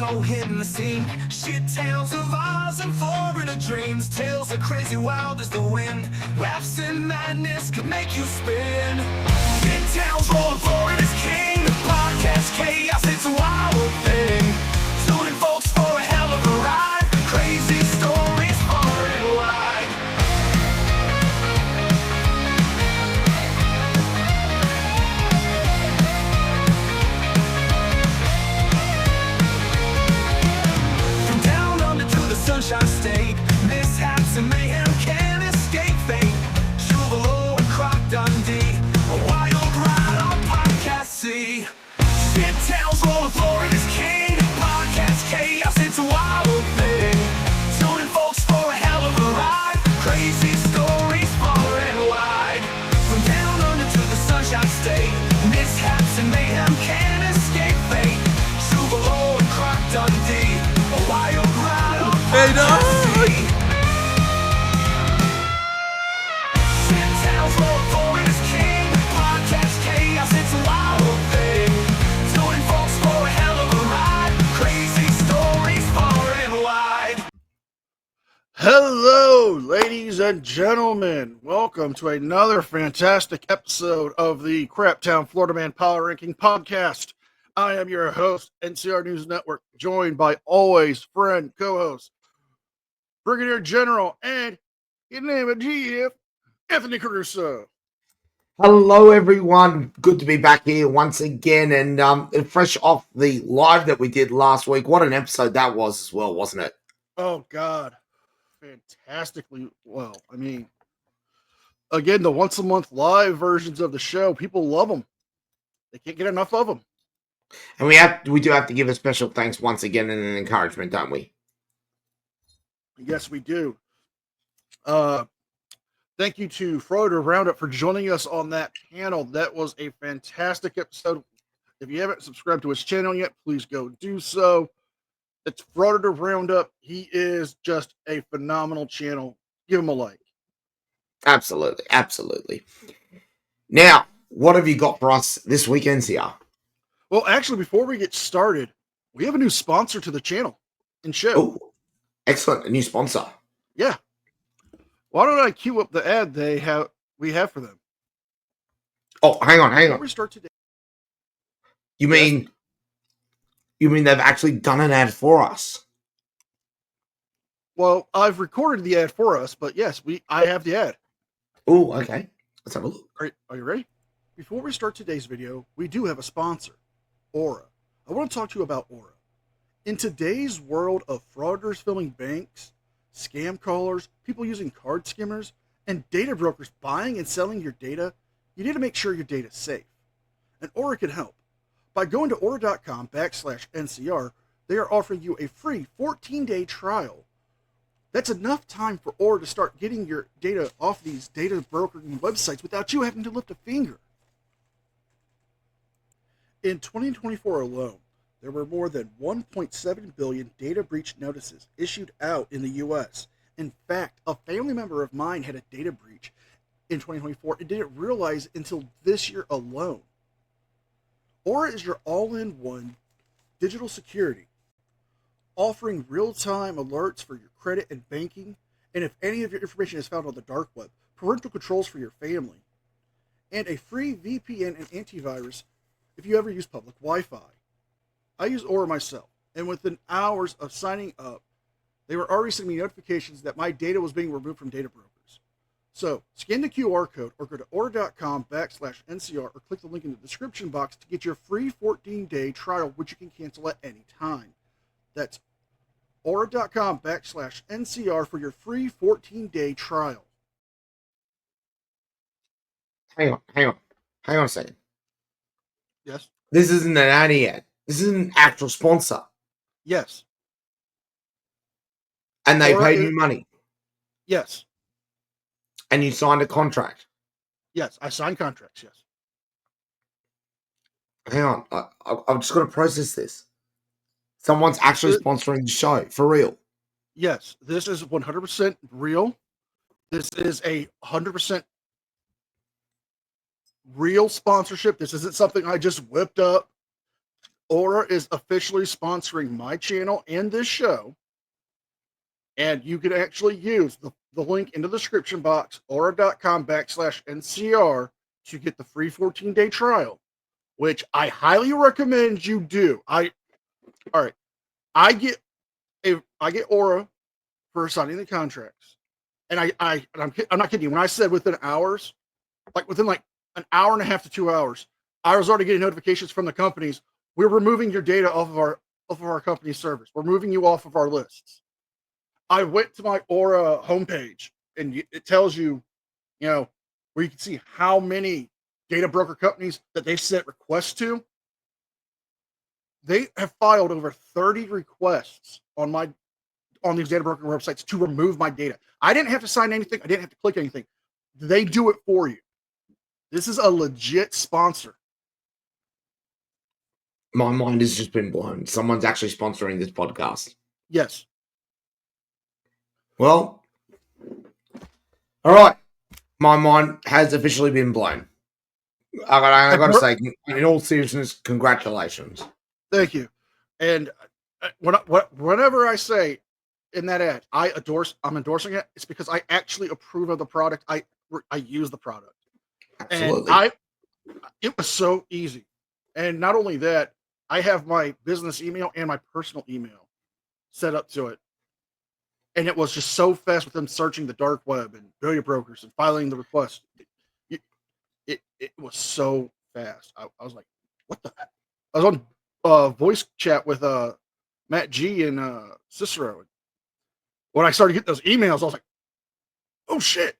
so hitting the scene. Shit tales of Oz and foreigner dreams. Tales are crazy wild as the wind. Raps and madness can make you spin. Shit tales rolling forward as king. The podcast chaos, it's a wild thing. Tuning folks for a hell of a ride. Crazy stories far and wide. From down under to the Sunshine State, mishaps and mayhem can't escape fate. Chuvalo and Croc Dundee, a wild ride on Podcast C. Shit tales rolling Florida's king. Podcast chaos, it's a wild thing. Tuning folks for a hell of a ride. Crazy stories far and wide. From down under to the Sunshine State, mishaps and mayhem can't escape fate. Chuvalo and Croc Dundee, a wild ride on Podcast C. Shit tales rolling Florida's king. Podcast chaos, it's a wild thing. Tuning folks for a hell of a ride. Crazy stories far and wide. Hello, ladies and gentlemen. Welcome to another fantastic episode of the Craptown Florida Man Power Ranking Podcast. I am your host, NCR News Network, joined by always friend, co-host, Brigadier General, and your name of GF, Anthony Caruso. Hello, everyone. Good to be back here once again, and fresh off the live that we did last week. What an episode that was as well, wasn't it? Oh, God. Fantastically well. I mean, again, the once-a-month live versions of the show, people love them. They can't get enough of them. And we do have to give a special thanks once again and an encouragement, don't we? Yes, we do. Thank you to Froder Roundup for joining us on that panel. That was a fantastic episode. If you haven't subscribed to his channel yet, please go do so. It's Froder Roundup. He is just a phenomenal channel. Give him a like. Absolutely, absolutely. Now, what have you got for us this weekend here? Well, actually, before we get started, we have a new sponsor to the channel and show. Oh, excellent. A new sponsor. Yeah. Why don't I cue up the ad we have for them? Oh, hang on. Before we start today. You mean they've actually done an ad for us? Well, I've recorded the ad for us, but yes, I have the ad. Oh, okay. Let's have a look. Are you ready? Before we start today's video, we do have a sponsor, Aura. I want to talk to you about Aura. In today's world of fraudsters filming banks, scam callers, people using card skimmers, and data brokers buying and selling your data, you need to make sure your data is safe. And Aura can help. By going to aura.com/NCR, they are offering you a free 14-day trial. That's enough time for Aura to start getting your data off these data brokering websites without you having to lift a finger. In 2024 alone, there were more than 1.7 billion data breach notices issued out in the U.S. In fact, a family member of mine had a data breach in 2024 and didn't realize until this year alone. Aura is your all-in-one digital security, offering real-time alerts for your credit and banking, and if any of your information is found on the dark web, parental controls for your family, and a free VPN and antivirus if you ever use public Wi-Fi. I use Aura myself, and within hours of signing up, they were already sending me notifications that my data was being removed from data brokers. So, scan the QR code or go to aura.com/NCR or click the link in the description box to get your free 14-day trial, which you can cancel at any time. That's aura.com/NCR for your free 14-day trial. Hang on a second. Yes? This isn't an ad yet. This is an actual sponsor. Yes. And they Aura paid you money. Yes. And you signed a contract. Yes, I signed contracts, yes. Hang on. I've just got to process this. Someone's actually sponsoring the show. For real. Yes, this is 100% real. This is a 100% real sponsorship. This isn't something I just whipped up Aura is officially sponsoring my channel and this show. And you can actually use the link in the description box, aura.com/NCR, to get the free 14-day trial, which I highly recommend you do. All right. I get Aura for signing the contracts. And I'm not kidding you. When I said within hours, within an hour and a half to 2 hours, I was already getting notifications from the companies. We're removing your data off of our company servers. We're moving you off of our lists. I went to my Aura homepage, and it tells you, where you can see how many data broker companies that they've sent requests to. They have filed over 30 requests on these data broker websites to remove my data. I didn't have to sign anything. I didn't have to click anything. They do it for you. This is a legit sponsor. My mind has just been blown. Someone's actually sponsoring this podcast. Yes. Well, all right. My mind has officially been blown. I got to say, in all seriousness, congratulations. Thank you. And whenever I say in that ad, I'm endorsing it, it's because I actually approve of the product. I use the product. Absolutely. And it was so easy. And not only that, I have my business email and my personal email set up to it. And it was just so fast with them searching the dark web and data brokers and filing the request. It was so fast. I was like, what the heck? I was on voice chat with Matt G and Cicero. When I started getting those emails, I was like, oh shit.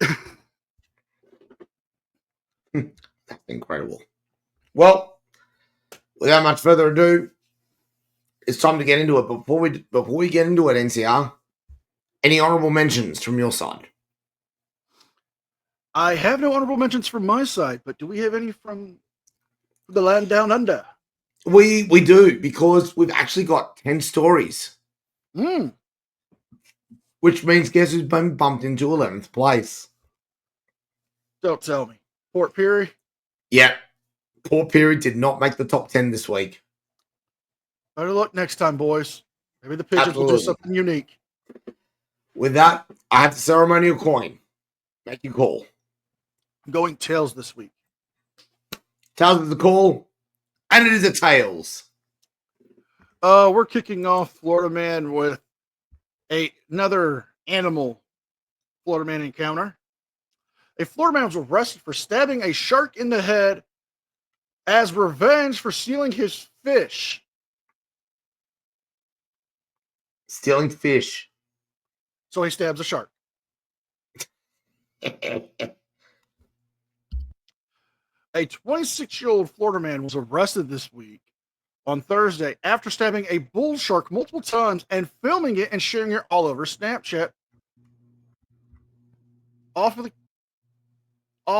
That's incredible. Well, without much further ado, it's time to get into it. Before we get into it, NCR, any honorable mentions from your side? I have no honorable mentions from my side, but do we have any from the land down under? We do, because we've actually got 10 stories. Which means guess who's been bumped into 11th place? Don't tell me. Port Perry? Yeah. Port Perry did not make the top 10 this week. Better luck next time, boys. Maybe the Pigeons will do something unique. With that, I have the ceremonial coin. Make your call. I'm going tails this week. Tails is the call, and it is a tails. We're kicking off Florida Man with another animal Florida Man encounter. A Florida man was arrested for stabbing a shark in the head as revenge for stealing his fish. Stealing fish. So he stabs a shark. A 26-year-old Florida man was arrested this week on Thursday after stabbing a bull shark multiple times and filming it and sharing it all over Snapchat off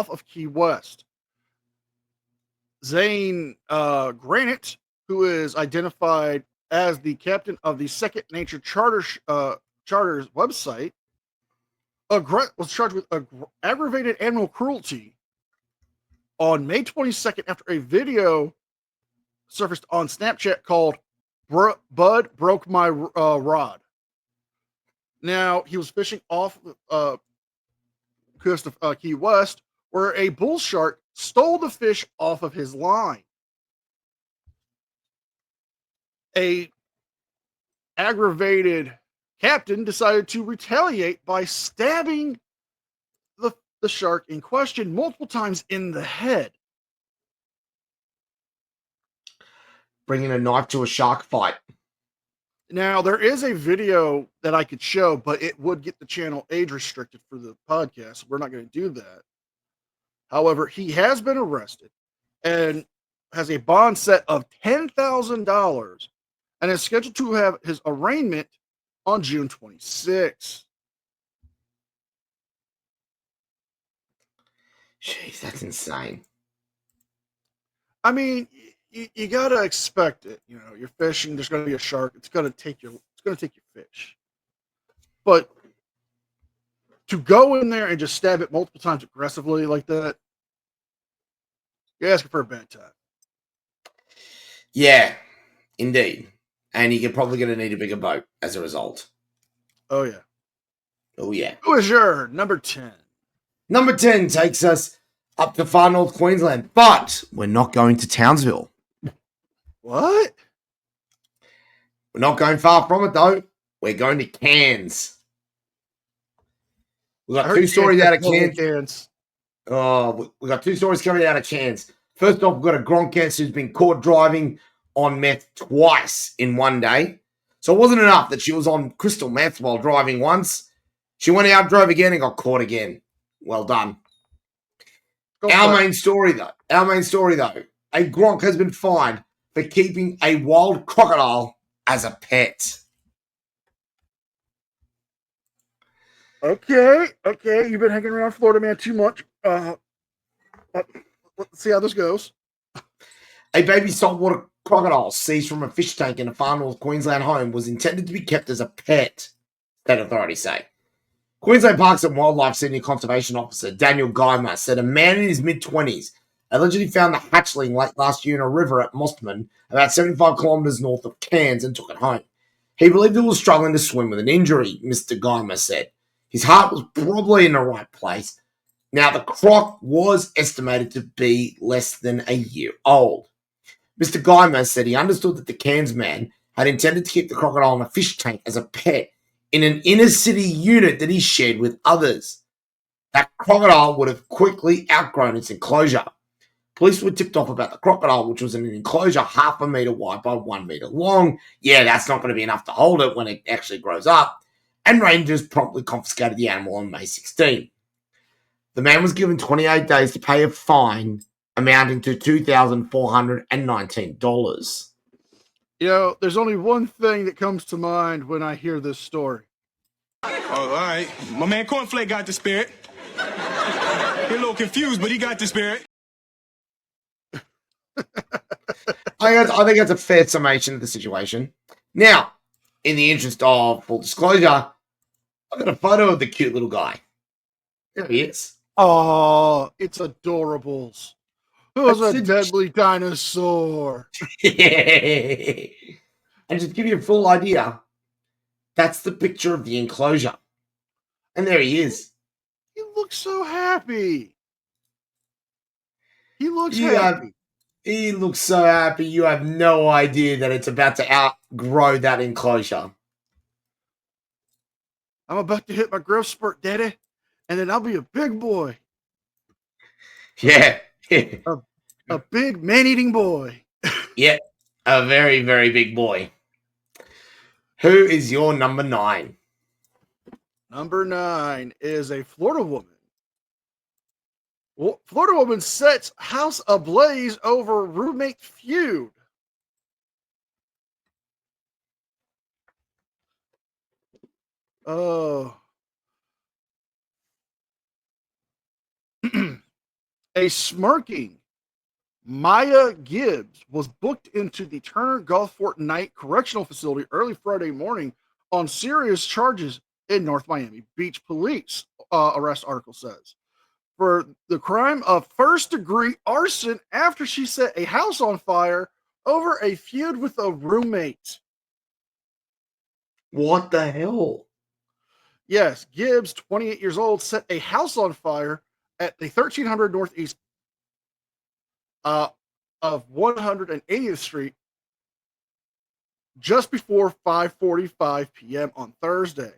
of Key West. Zane Granite, who is identified as the captain of the Second Nature Charter's website, was charged with aggravated animal cruelty on May 22nd after a video surfaced on Snapchat called Bud Broke My Rod. Now, he was fishing off the coast of Key West, where a bull shark stole the fish off of his line. A aggravated captain decided to retaliate by stabbing the shark in question multiple times in the head. Bringing a knife to a shark fight. Now, there is a video that I could show, but it would get the channel age restricted for the podcast. We're not going to do that. However, he has been arrested and has a bond set of $10,000 and is scheduled to have his arraignment on June 26th. Jeez, that's insane. I mean, you got to expect it. You know, you're fishing, there's going to be a shark. It's going to take your fish. But to go in there and just stab it multiple times aggressively like that, you're asking for a bad time. Yeah. Indeed. And you're probably going to need a bigger boat as a result. Oh, yeah. Oh, yeah. Who is your number 10? Number 10 takes us up to far north Queensland, but we're not going to Townsville. What? We're not going far from it, though. We're going to Cairns. We've got two stories out of Cairns. Oh, we've got two stories coming out of Cairns. First off, we've got a Gronkess who's been caught driving on meth twice in one day. So it wasn't enough that she was on crystal meth while driving once. She went out, drove again, and got caught again. Well done. Our main story, though. A Gronk has been fined for keeping a wild crocodile as a pet. Okay. You've been hanging around Florida, man, too much. Let's see how this goes. A baby saltwater crocodile seized from a fish tank in a far north Queensland home was intended to be kept as a pet, state authorities say. Queensland Parks and Wildlife Senior Conservation Officer Daniel Guymer said a man in his mid-20s allegedly found the hatchling late last year in a river at Mostman, about 75 kilometres north of Cairns, and took it home. He believed it was struggling to swim with an injury, Mr. Guymer said. His heart was probably in the right place. Now, the croc was estimated to be less than a year old. Mr. Guymer said he understood that the Cairns man had intended to keep the crocodile in a fish tank as a pet in an inner city unit that he shared with others. That crocodile would have quickly outgrown its enclosure. Police were tipped off about the crocodile, which was in an enclosure 1/2 metre wide by 1 metre long. Yeah, that's not going to be enough to hold it when it actually grows up. And rangers promptly confiscated the animal on May 16. The man was given 28 days to pay a fine amounting to $2,419. You know, there's only one thing that comes to mind when I hear this story. Oh, all right. My man Cornflake got the spirit. He a little confused, but he got the spirit. I think that's a fair summation of the situation. Now, in the interest of full disclosure, I've got a photo of the cute little guy. There he is. Oh, it's adorables. Who's a deadly dinosaur? And just to give you a full idea, that's the picture of the enclosure. And there he is. He looks so happy. He looks happy. He looks so happy. You have no idea that it's about to outgrow that enclosure. I'm about to hit my growth spurt, Daddy, and then I'll be a big boy. Yeah. A big man-eating boy. Yeah, a very, very big boy. Who is your number 9? Number 9 is a Florida woman. Florida woman sets house ablaze over roommate feud. Oh. A smirking Maya Gibbs was booked into the Turner Gulf Fort Knight Correctional Facility early Friday morning on serious charges in North Miami Beach police arrest article says. For the crime of first-degree arson after she set a house on fire over a feud with a roommate. What the hell? Yes, Gibbs, 28 years old, set a house on fire at the 1300 Northeast of 180th Street just before 5:45 p.m. on Thursday.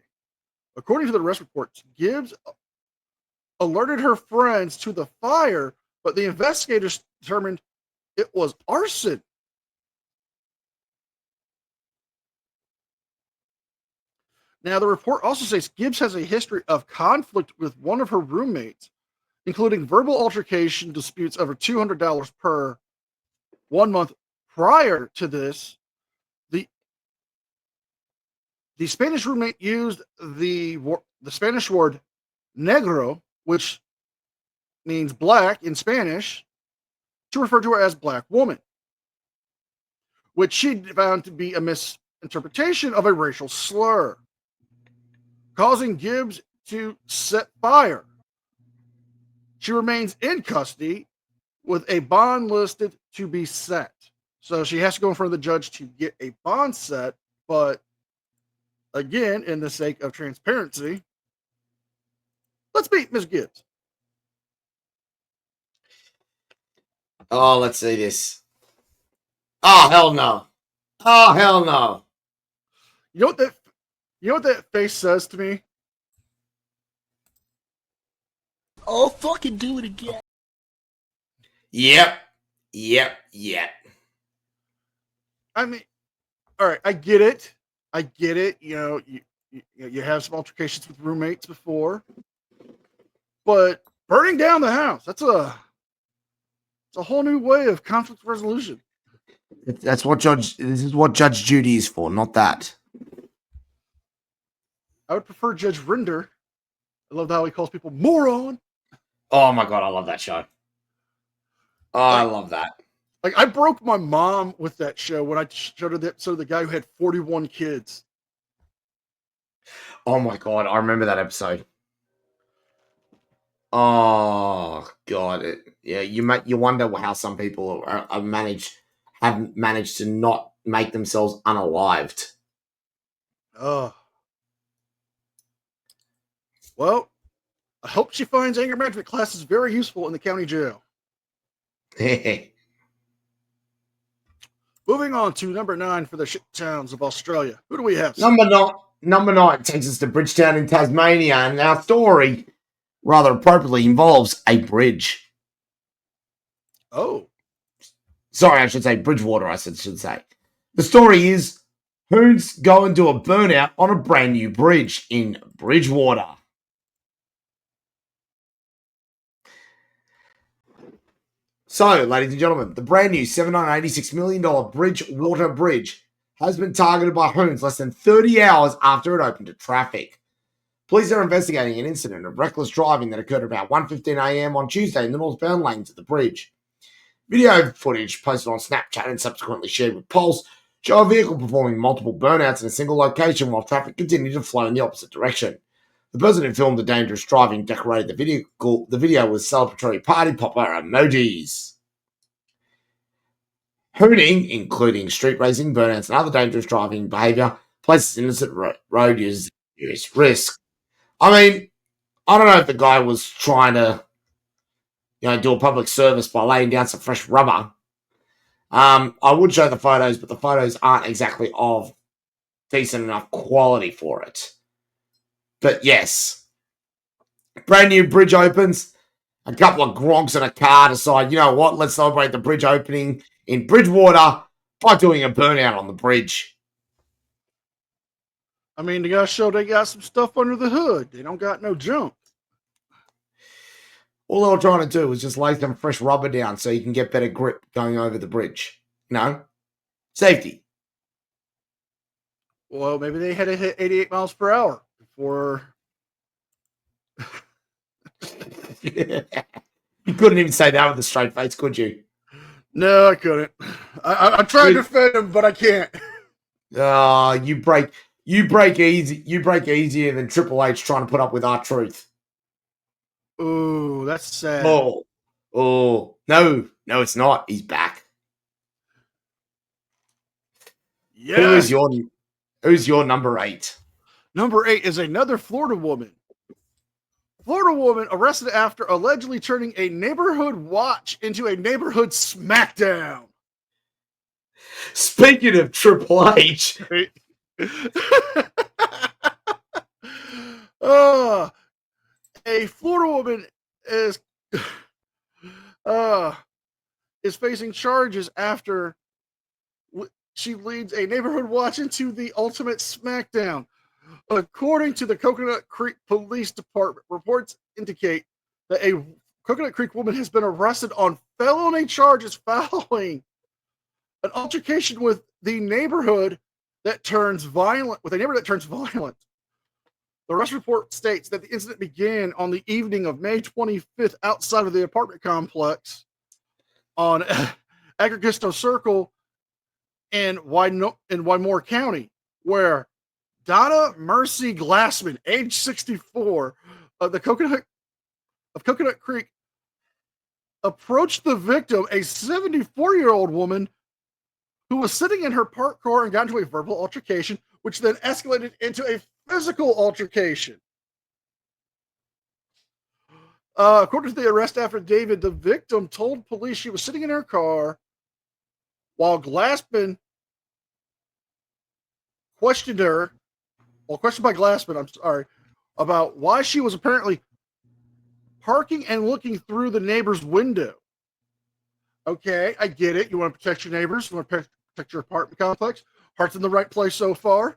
According to the arrest reports, Gibbs alerted her friends to the fire, but the investigators determined it was arson. Now, the report also says Gibbs has a history of conflict with one of her roommates, including verbal altercation disputes over $200 per 1 month. Prior to this, the Spanish roommate used the Spanish word negro, which means black in Spanish, to refer to her as black woman, which she found to be a misinterpretation of a racial slur, causing Gibbs to set fire. She remains in custody with a bond listed to be set. So she has to go in front of the judge to get a bond set. But again, in the sake of transparency, let's meet Ms. Gibbs. Oh, let's see this. Oh, hell no. Oh, hell no. You know what that face says to me? Oh, fucking do it again. Yep. I mean, all right, I get it. You know, you have some altercations with roommates before, but burning down the house, it's a whole new way of conflict resolution. This is what Judge Judy is for, not that. I would prefer Judge Rinder. I love how he calls people moron. Oh my God, I love that show. Oh, I love that. Like, I broke my mom with that show when I showed her the episode of the guy who had 41 kids. Oh my God, I remember that episode. Oh God, you wonder how some people have managed to not make themselves unalived. Oh. Well, I hope she finds anger management classes very useful in the county jail. Moving on to number 9 for the shit towns of Australia. Who do we have? Number 9 takes us to Bridgetown in Tasmania, and our story, rather appropriately, involves a bridge. Oh. Sorry, I should say Bridgewater, I should say. The story is, who's going to a burnout on a brand new bridge in Bridgewater? So, ladies and gentlemen, the brand new $786 million Bridgewater Bridge has been targeted by Hoons less than 30 hours after it opened to traffic. Police are investigating an incident of reckless driving that occurred at about 1:15 a.m. on Tuesday in the northbound lanes of the bridge. Video footage posted on Snapchat and subsequently shared with Pulse show a vehicle performing multiple burnouts in a single location while traffic continued to flow in the opposite direction. The person who filmed the dangerous driving decorated the vehicle. The video with celebratory party popper emojis. Hooning, including street racing, burnouts, and other dangerous driving behaviour, places innocent road users at serious risk. I mean, I don't know if the guy was trying to, do a public service by laying down some fresh rubber. I would show the photos, but the photos aren't exactly of decent enough quality for it. But yes, brand new bridge opens. A couple of gronks in a car decide, you know what, let's celebrate the bridge opening in Bridgewater by doing a burnout on the bridge. I mean, the guys show they got some stuff under the hood. They don't got no junk. All they were trying to do was just lay some fresh rubber down so you can get better grip going over the bridge. Safety. Well, maybe they had to hit 88 miles per hour before. You couldn't even say that with a straight face, could you? No, I couldn't. I tried to defend him, but I can't. You break easy. You break easier than Triple H trying to put up with R-Truth. Ooh, that's sad. Oh, no, it's not. He's back. Yeah. Who's your number 8? Number 8 is another Florida woman. Florida woman arrested after allegedly turning a neighborhood watch into a neighborhood smackdown. Speaking of Triple H. A Florida woman is facing charges after she leads a neighborhood watch into the ultimate smackdown. According to the Coconut Creek Police Department, reports indicate that a Coconut Creek woman has been arrested on felony charges following an altercation with the neighborhood that turns violent. The arrest report states that the incident began on the evening of May 25th outside of the apartment complex on Agricosto Circle in Wymore County, where Donna Mercy Glassman, age 64, of Coconut Creek, approached the victim, a 74-year-old woman, who was sitting in her parked car and got into a verbal altercation, which then escalated into a physical altercation. According to the arrest affidavit, the victim told police she was sitting in her car while Glassman questioned by Glassman, I'm sorry, about why she was apparently parking and looking through the neighbor's window. Okay, I get it. You want to protect your neighbors. You want to protect your apartment complex. Heart's in the right place so far.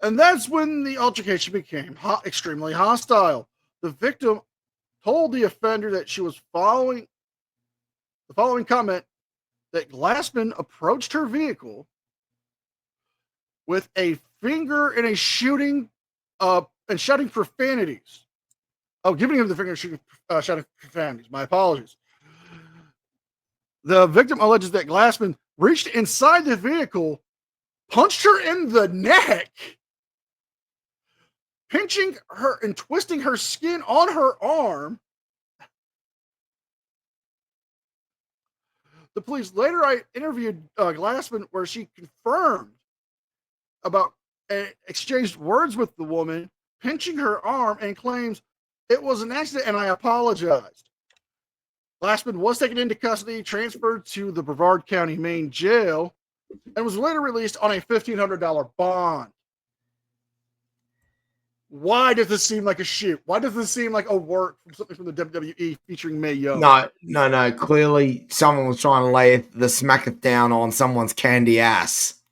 And that's when the altercation became extremely hostile. The victim told the offender that she was following the following comment that Glassman approached her vehicle with a finger and shouting profanities. Oh, giving him the finger and shouting profanities. My apologies. The victim alleges that Glassman reached inside the vehicle, punched her in the neck, pinching her and twisting her skin on her arm. The police later interviewed Glassman, where she confirmed about exchanged words with the woman, pinching her arm, and claims it was an accident and I apologized. Glassman was taken into custody, transferred to the Brevard County Main Jail, and was later released on a $1,500 bond. Why does this seem like a shoot? Why does this seem like a work from something from the WWE featuring Mae Young? No. Clearly, someone was trying to lay the smacketh down on someone's candy ass.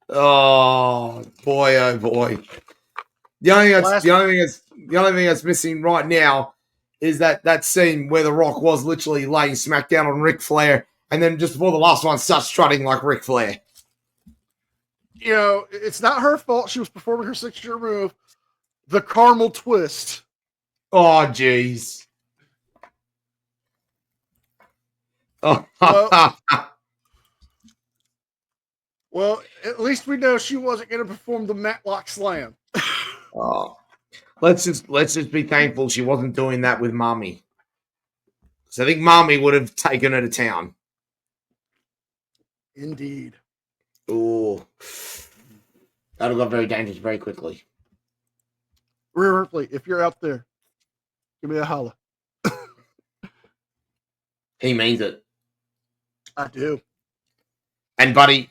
Oh boy! The only thing that's missing right now is that scene where The Rock was literally laying smack down on Ric Flair, and then just before the last one starts strutting like Ric Flair. You know, it's not her fault. She was performing her signature move, the caramel twist. Oh, jeez. Oh. Well, at least we know she wasn't going to perform the Matlock Slam. Oh. Let's just be thankful she wasn't doing that with Mommy. So I think Mommy would have taken her to town. Indeed. Oh, that got very dangerous very quickly. Rhea Ripley, if you're out there, give me a holla. He means it. I do. And buddy,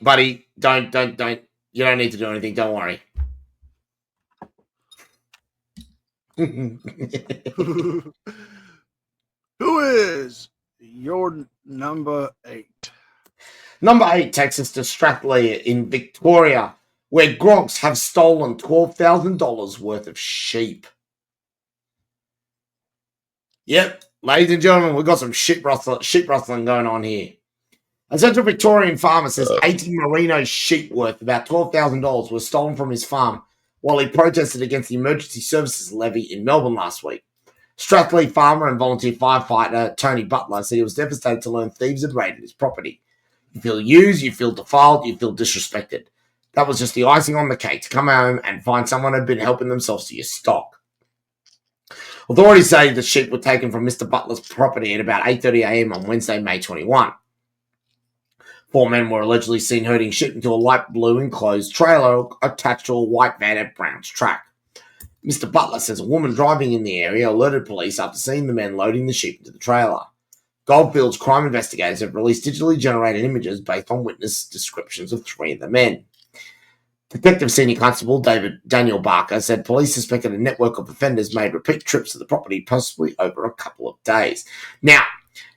don't. You don't need to do anything. Don't worry. Who is your number 8? Number 8 takes us to Strathleah in Victoria, where Gronks have stolen $12,000 worth of sheep. Yep, ladies and gentlemen, we've got some sheep rustling going on here. A Central Victorian farmer says 80 merino sheep worth about $12,000 were stolen from his farm while he protested against the emergency services levy in Melbourne last week. Strathleah farmer and volunteer firefighter Tony Butler said he was devastated to learn thieves had raided his property. You feel used, you feel defiled, you feel disrespected. That was just the icing on the cake to come home and find someone who had been helping themselves to your stock. Authorities say the sheep were taken from Mr. Butler's property at about 8:30 a.m. on Wednesday, May 21. 4 men were allegedly seen herding sheep into a light blue enclosed trailer attached to a white van at Brown's Track. Mr. Butler says a woman driving in the area alerted police after seeing the men loading the sheep into the trailer. Goldfields crime investigators have released digitally generated images based on witness descriptions of 3 of the men. Detective Senior Constable Daniel Barker said police suspected a network of offenders made repeat trips to the property, possibly over a couple of days. Now,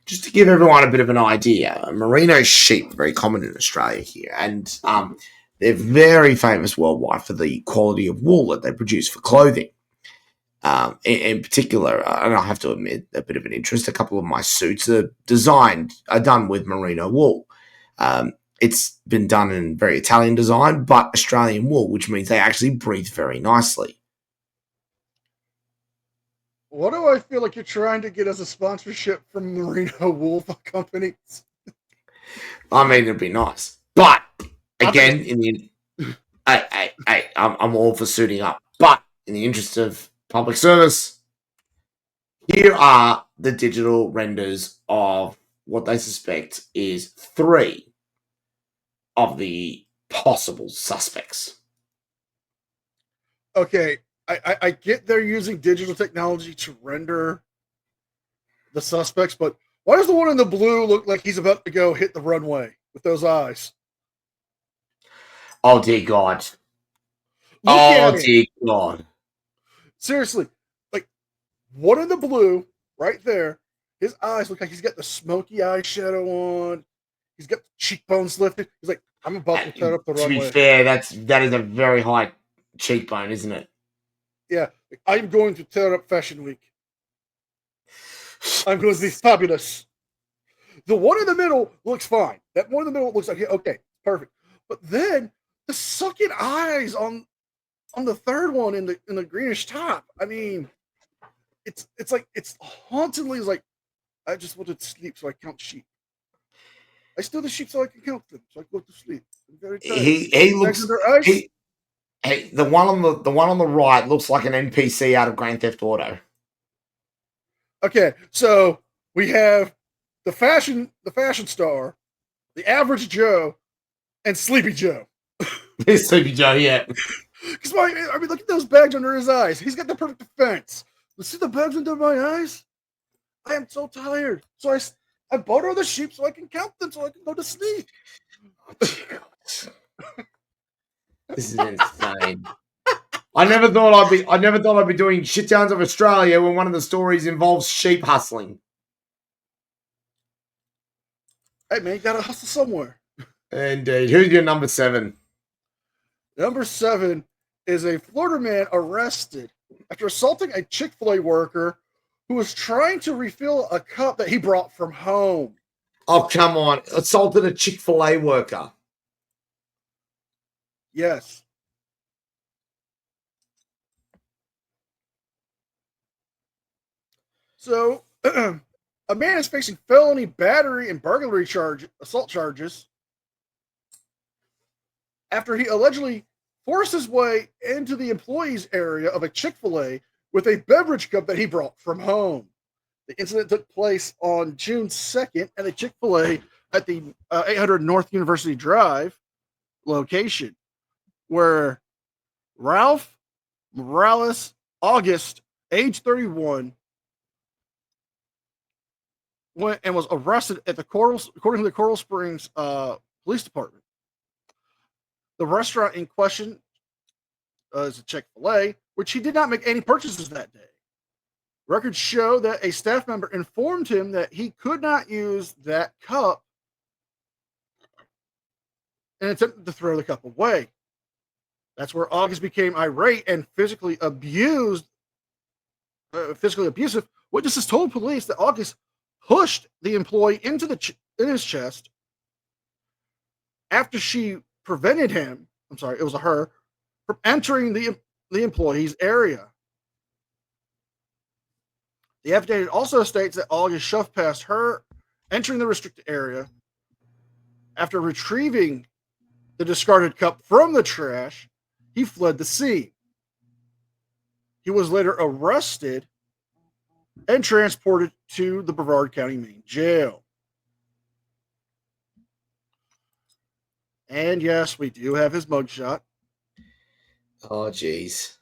just to give everyone a bit of an idea, merino sheep are very common in Australia here, and they're very famous worldwide for the quality of wool that they produce for clothing. In particular, and I have to admit, a bit of an interest, a couple of my suits are done with merino wool. It's been done in very Italian design, but Australian wool, which means they actually breathe very nicely. What do I feel like you're trying to get as a sponsorship from merino wool companies? I mean, it'd be nice. But, again, I'm all for suiting up. But, in the interest of public service, here are the digital renders of what they suspect is 3 of the possible suspects. Okay, I get they're using digital technology to render the suspects, but why does the one in the blue look like he's about to go hit the runway with those eyes? Oh, dear God. Look at it. Dear God. Seriously, like one in the blue right there. His eyes look like he's got the smoky eyeshadow on. He's got the cheekbones lifted. He's like, I'm about to turn up the To be runway. fair, that is a very high cheekbone, isn't it? Yeah, I'm going to tear up Fashion Week. I'm going to be fabulous. The one in the middle looks fine. That one in the middle looks like, okay, perfect. But then the sunken eyes on the third one in the greenish top. I mean, it's like it's hauntingly like I just wanted to sleep so I count sheep. I steal the sheep so I can count them. So I go to sleep. I'm very tired. He looks the one on the right looks like an NPC out of Grand Theft Auto. Okay, so we have the fashion star, the average Joe, and Sleepy Joe. Sleepy Joe, yeah. Because I mean, look at those bags under his eyes. He's got the perfect defense. You see the bags under my eyes? I am so tired. So I bought all the sheep so I can count them so I can go to sleep. This is insane. I never thought I'd be doing shit towns of Australia when one of the stories involves sheep hustling. Hey man, you gotta hustle somewhere. Indeed. Who's your number 7? Number 7 is a Florida man arrested after assaulting a Chick-fil-A worker who was trying to refill a cup that he brought from home. Oh, come on. Assaulted a Chick-fil-A worker. Yes. So, a man is facing felony battery and burglary assault charges after he allegedly forced his way into the employees area of a Chick-fil-A with a beverage cup that he brought from home. The incident took place on June 2nd at a Chick-fil-A at the 800 North University Drive location, where Ralph Morales August, age 31, went and was arrested at the according to the Coral Springs Police Department. The restaurant in question is a Chick-fil-A, which he did not make any purchases that day. Records show that a staff member informed him that he could not use that cup and attempted to throw the cup away. That's where August became irate and physically abusive. Witnesses told police that August pushed the employee into in his chest after she prevented him. I'm sorry, it was a her from entering the employee's area. The affidavit also states that August shoved past her, entering the restricted area. After retrieving the discarded cup from the trash, he fled the scene. He was later arrested and transported to the Brevard County Main Jail. And yes, we do have his mugshot. Oh, jeez.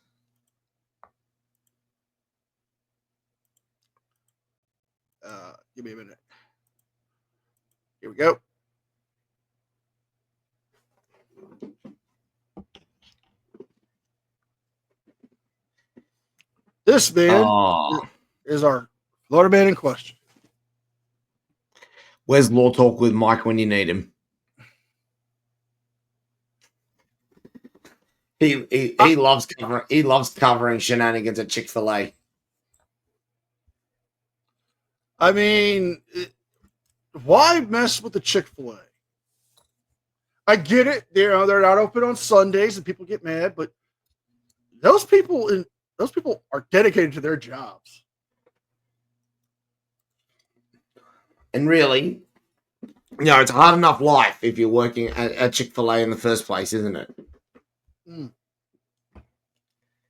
Give me a minute. Here we go. This man is our Florida man in question. Where's Law Talk with Mike when you need him? He loves covering shenanigans at Chick-fil-A. I mean, why mess with the Chick-fil-A? I get it. They're not open on Sundays and people get mad, but those people are dedicated to their jobs. And really, it's a hard enough life if you're working at Chick-fil-A in the first place, isn't it?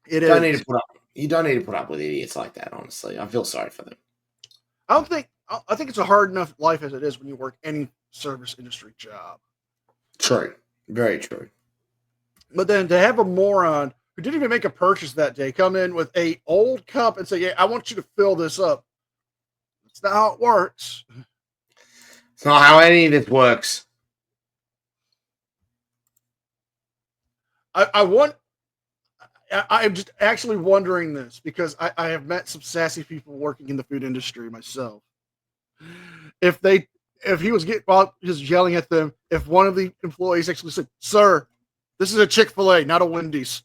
It is. You don't need to put up with idiots like that, honestly. I feel sorry for them. I I think it's a hard enough life as it is when you work any service industry job. True. Very true. But then to have a moron who didn't even make a purchase that day come in with a old cup and say, "Yeah, I want you to fill this up." That's not how it works. It's not how any of this works. I'm just actually wondering this because I have met some sassy people working in the food industry myself. If he was while he was yelling at them, if one of the employees actually said, "Sir, this is a Chick-fil-A, not a Wendy's."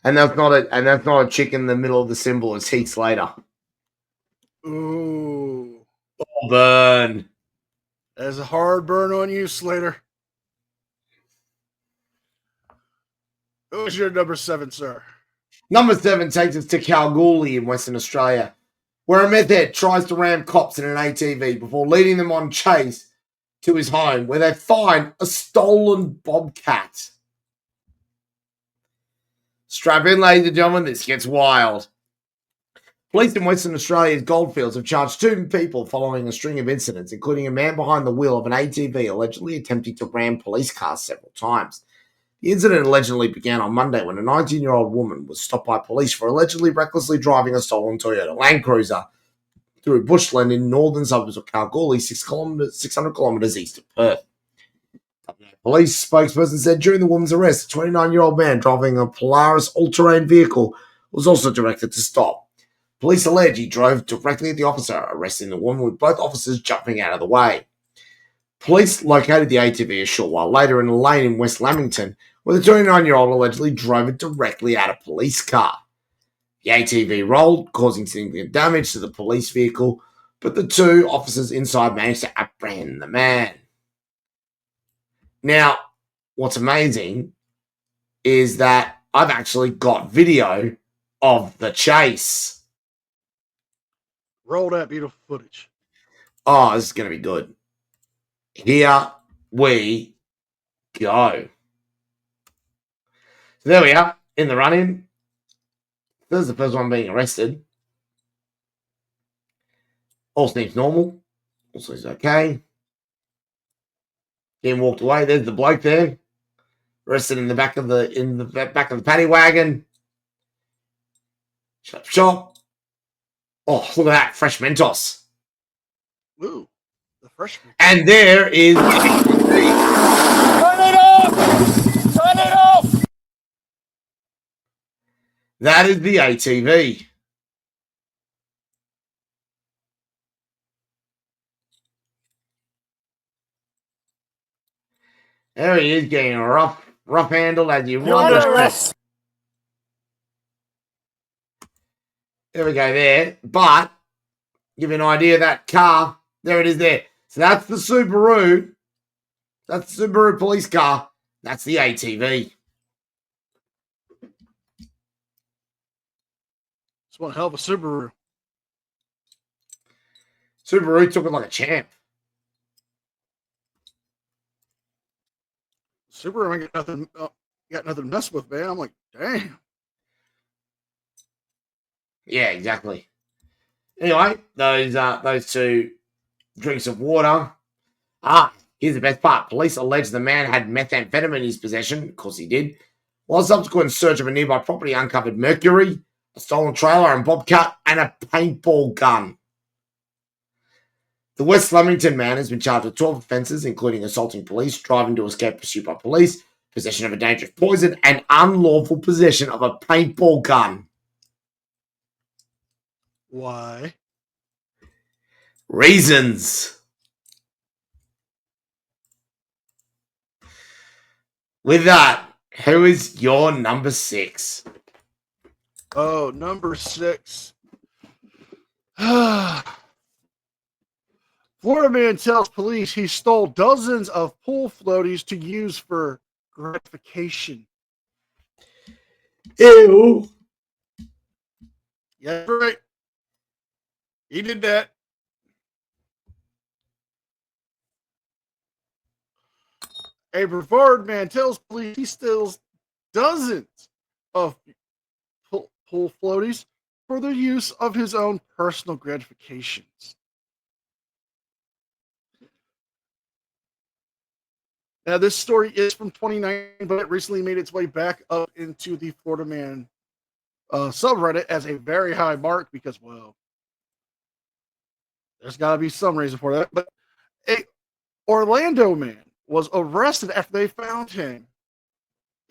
And that's not a chick in the middle of the symbol. It's Heath Slater. Ooh, Oh, burn. that's a hard burn on you, Slater. Who's your number 7, sir? Number 7 takes us to Kalgoorlie in Western Australia, where a meth head tries to ram cops in an ATV before leading them on chase to his home, where they find a stolen bobcat. Strap in, ladies and gentlemen, this gets wild. Police in Western Australia's goldfields have charged 2 people following a string of incidents, including a man behind the wheel of an ATV allegedly attempting to ram police cars several times. The incident allegedly began on Monday when a 19-year-old woman was stopped by police for allegedly recklessly driving a stolen Toyota Land Cruiser through bushland in northern suburbs of Kalgoorlie, 600 kilometres east of Perth. Police spokesperson said during the woman's arrest, a 29-year-old man driving a Polaris all-terrain vehicle was also directed to stop. Police allege he drove directly at the officer, arresting the woman with both officers jumping out of the way. Police located the ATV a short while later in a lane in West Lamington, where the 29-year-old allegedly drove it directly at a police car. The ATV rolled, causing significant damage to the police vehicle, but the 2 officers inside managed to apprehend the man. Now, what's amazing is that I've actually got video of the chase. Roll that beautiful footage. Oh, this is going to be good. Here we go. So there we are, in the run-in. This is the first one being arrested. All seems normal. All seems okay. Then walked away. There's the bloke there, arrested in the back of the paddy wagon. Shop. Oh, look at that, fresh Mentos. Ooh, the freshman. And there is. Turn it off! Turn it off! That is the ATV. There he is, getting a rough handle as you You're run. under arrest. There we go there. But, give you an idea of that car. There it is there. So that's the Subaru. That's the Subaru police car. That's the ATV. It's one hell of a Subaru. Subaru took it like a champ. Subaru ain't got nothing to mess with, man. I'm like, damn. Yeah, exactly. Anyway, those 2 drinks of water. Here's the best part. Police allege the man had methamphetamine in his possession. Of course he did. While a subsequent search of a nearby property uncovered mercury, a stolen trailer and bobcat, and a paintball gun. The West Lamington man has been charged with 12 offences, including assaulting police, driving to escape pursuit by police, possession of a dangerous poison, and unlawful possession of a paintball gun. Why? Reasons. With that, who is your number 6? Oh, number 6. Florida man tells police he stole dozens of pool floaties to use for gratification. Ew. Yeah, right. He did that. A Brevard man tells police he steals dozens of pool floaties for the use of his own personal gratifications. Now, this story is from 2019, but it recently made its way back up into the Florida Man subreddit as a very high mark because, well, there's got to be some reason for that. But a Orlando man was arrested after they found him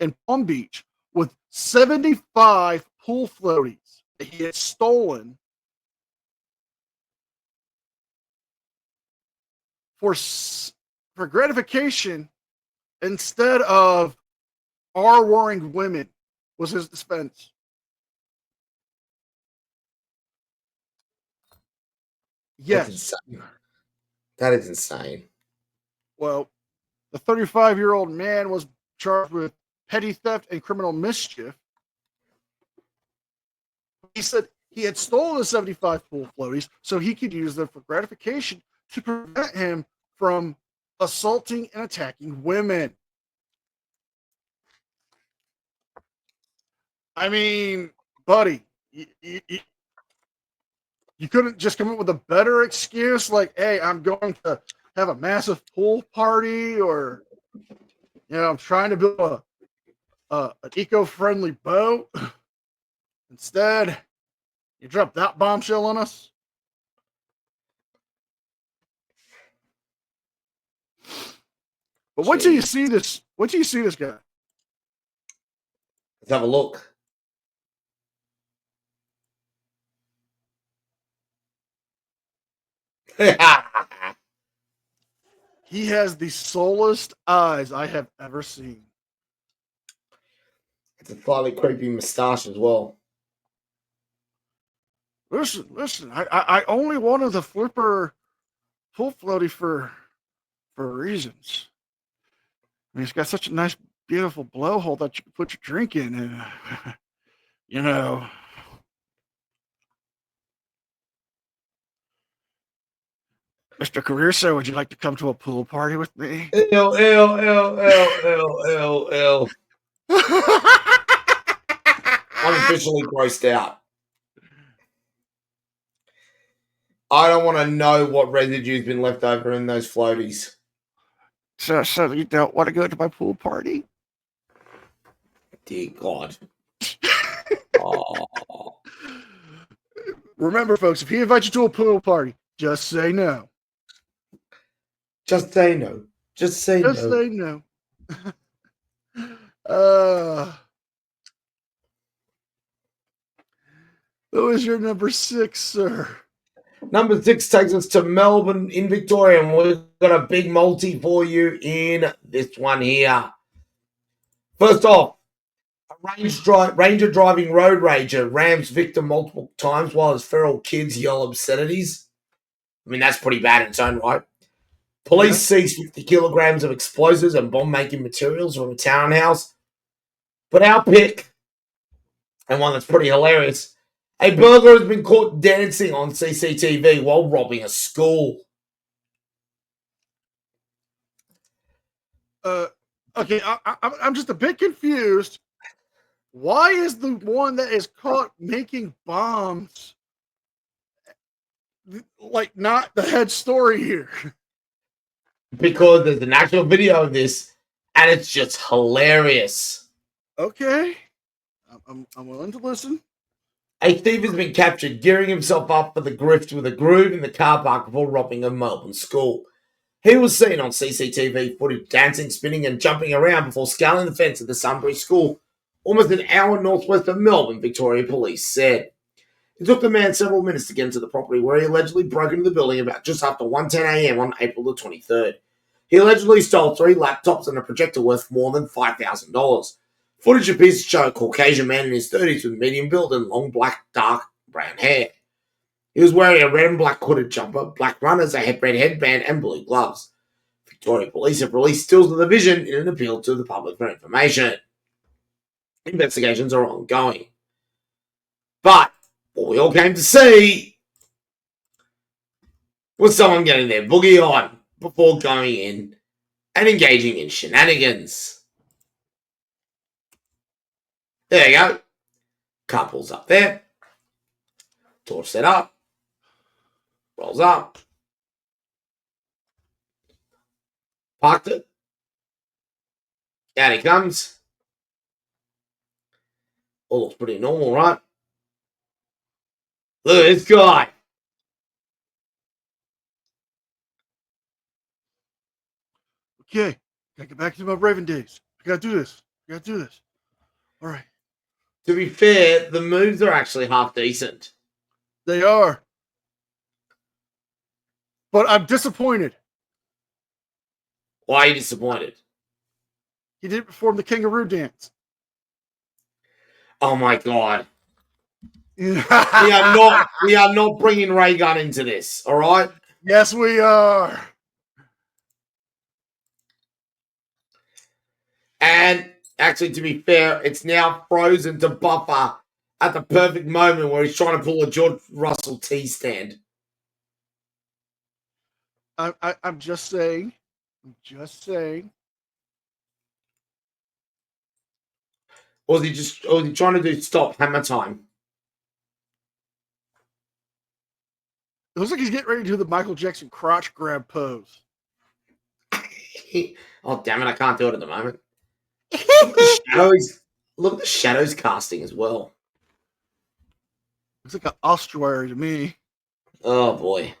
in Palm Beach with 75 pool floaties that he had stolen for gratification instead of R-warring women was his defense. That's Yes. insane. That is insane. Well, the 35-year-old man was charged with petty theft and criminal mischief. He said he had stolen the 75 pool floaties so he could use them for gratification to prevent him from assaulting and attacking women. I mean, buddy, you couldn't just come up with a better excuse like, hey, I'm going to have a massive pool party, or, I'm trying to build an eco-friendly boat. Instead, you drop that bombshell on us. But wait till you see this. Wait till you see this guy. Let's have a look. He has the soulless eyes I have ever seen. It's a slightly creepy moustache as well. Listen. I only wanted the flipper pool floaty for reasons. I mean, it's got such a nice, beautiful blowhole that you can put your drink in, and Mr. Caruso, would you like to come to a pool party with me? Ew. I'm officially grossed out. I don't want to know what residue's been left over in those floaties. So you don't want to go to my pool party? Dear God. Oh. Remember, folks, if he invites you to a pool party, just say no. Just say no. Just say Just no. say no. Who is your number 6, sir? Number 6 takes us to Melbourne in Victoria, and we've got a big multi for you in this one here. First off, a ranger driving road rager rams victim multiple times while his feral kids yell obscenities. I mean, that's pretty bad in its own right. Police seize 50 kilograms of explosives and bomb-making materials from a townhouse. But our pick, and one that's pretty hilarious, a burglar has been caught dancing on CCTV while robbing a school. Okay, I'm just a bit confused. Why is the one that is caught making bombs like not the head story here? Because there's an actual video of this, and it's just hilarious. Okay, I'm willing to listen. A thief has been captured gearing himself up for the grift with a groove in the car park before robbing a Melbourne school. He was seen on CCTV footage dancing, spinning and jumping around before scaling the fence at the Sunbury School, almost an hour northwest of Melbourne, Victoria Police said. It took the man several minutes to get into the property, where he allegedly broke into the building about just after 1:10 a.m. on April the 23rd. He allegedly stole 3 laptops and a projector worth more than $5,000. Footage appears to show a Caucasian man in his 30s with medium build and long black, dark brown hair. He was wearing a red and black hooded jumper, black runners, a red headband, and blue gloves. Victoria Police have released stills of the vision in an appeal to the public for information. Investigations are ongoing. But what we all came to see was someone getting their boogie on before going in and engaging in shenanigans. There you go. Couples up there. Torch set up. Rolls up. Parked it. Out he comes. All looks pretty normal, right? Look at this guy. Okay, gotta get back to my Raven days. I gotta do this. All right. To be fair, the moves are actually half decent. They are. But I'm disappointed. Why are you disappointed? He didn't perform the kangaroo dance. Oh my god. Yeah. We are not bringing Ray Gun into this, all right? Yes, we are. And actually, to be fair, it's now frozen to Buffer at the perfect moment where he's trying to pull a George Russell T stand. I'm just saying. Or was he trying to do stop hammer time? It looks like he's getting ready to do the Michael Jackson crotch grab pose. Oh, damn it, I can't do it at the moment. Look at the shadows casting as well. Looks like an ossuary to me. Oh, boy.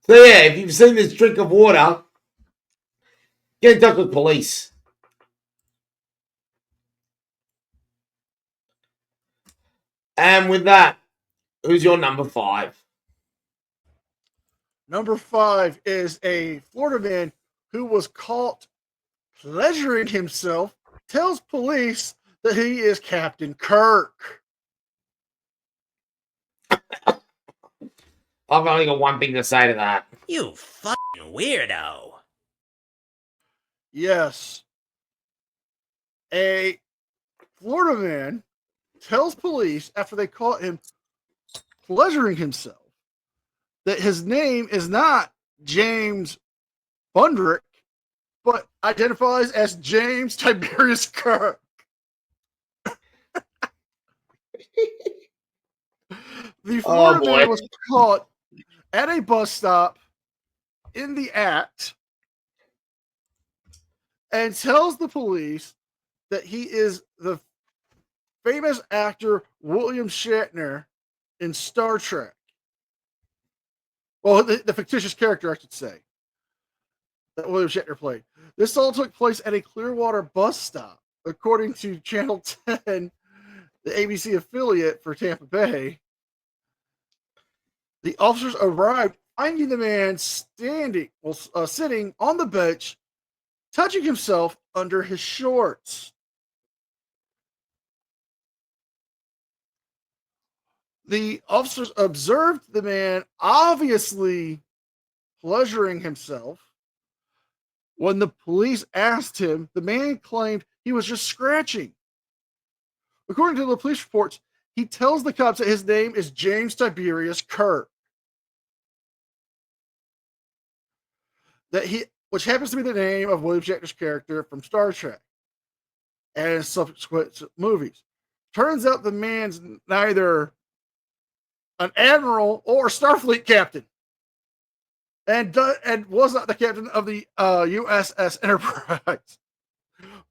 So, yeah, if you've seen this drink of water, get in touch with police. And with that, who's your number 5? Number 5 is a Florida man who was caught pleasuring himself, tells police that he is Captain Kirk. I've only got one thing to say to that. You fucking weirdo. Yes. A Florida man tells police after they caught him pleasuring himself that his name is not James Bundrick, but identifies as James Tiberius Kirk. The Florida man was caught at a bus stop in the act and tells the police that he is the famous actor William Shatner in Star Trek. Well, the fictitious character, I should say, that William Shatner played. This all took place at a Clearwater bus stop, according to Channel 10, the ABC affiliate for Tampa Bay. The officers arrived, finding the man sitting on the bench, touching himself under his shorts. The officers observed the man obviously pleasuring himself. When the police asked him, the man claimed he was just scratching. According to the police reports, he tells the cops that his name is James Tiberius Kirk. Which happens to be the name of William Shatner's character from Star Trek and subsequent movies. Turns out the man's neither an admiral or Starfleet captain, and was not the captain of the USS Enterprise.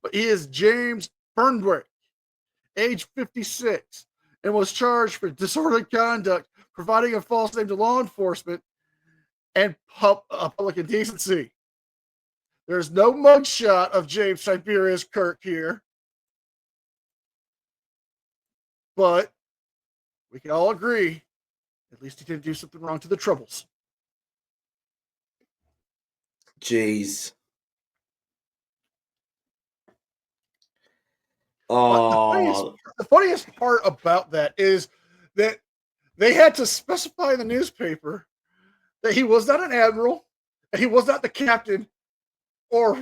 But he is James Burnwick, age 56, and was charged for disorderly conduct, providing a false name to law enforcement, and public indecency. There's no mugshot of James Tiberius Kirk here, but we can all agree at least he didn't do something wrong to the Troubles. Jeez. Oh. The funniest part about that is that they had to specify in the newspaper that he was not an admiral and he was not the captain or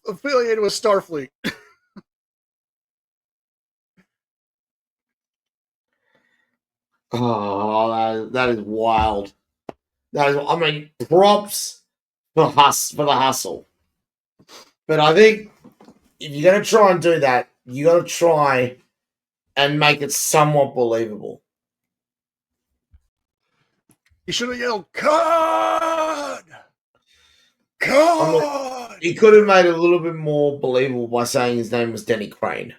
affiliated with Starfleet. Oh, that is wild. I mean, props for the hustle. But I think if you're going to try and do that, you got to try and make it somewhat believable. He should have yelled, "Cod! I mean, Cod!" he could have made it a little bit more believable by saying his name was Denny Crane.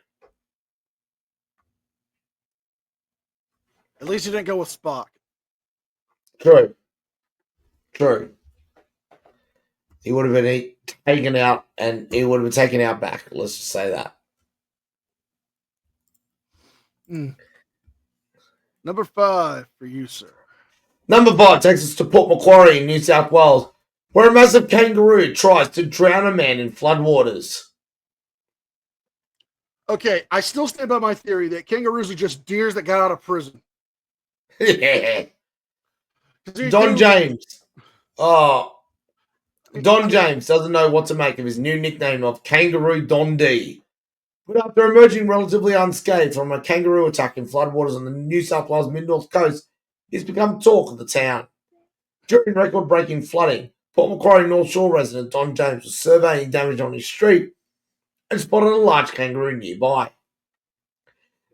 At least he didn't go with Spock. True. He would have been taken out, and he would have been taken out back. Let's just say that. Number 5 for you, sir. Number 5 takes us to Port Macquarie in New South Wales, where a massive kangaroo tries to drown a man in floodwaters. Okay, I still stand by my theory that kangaroos are just deers that got out of prison. Yeah. Don James. Oh, Don James doesn't know what to make of his new nickname of Kangaroo Don D. But after emerging relatively unscathed from a kangaroo attack in floodwaters on the New South Wales mid-north coast, he's become talk of the town. During record-breaking flooding, Port Macquarie North Shore resident Don James was surveying damage on his street and spotted a large kangaroo nearby.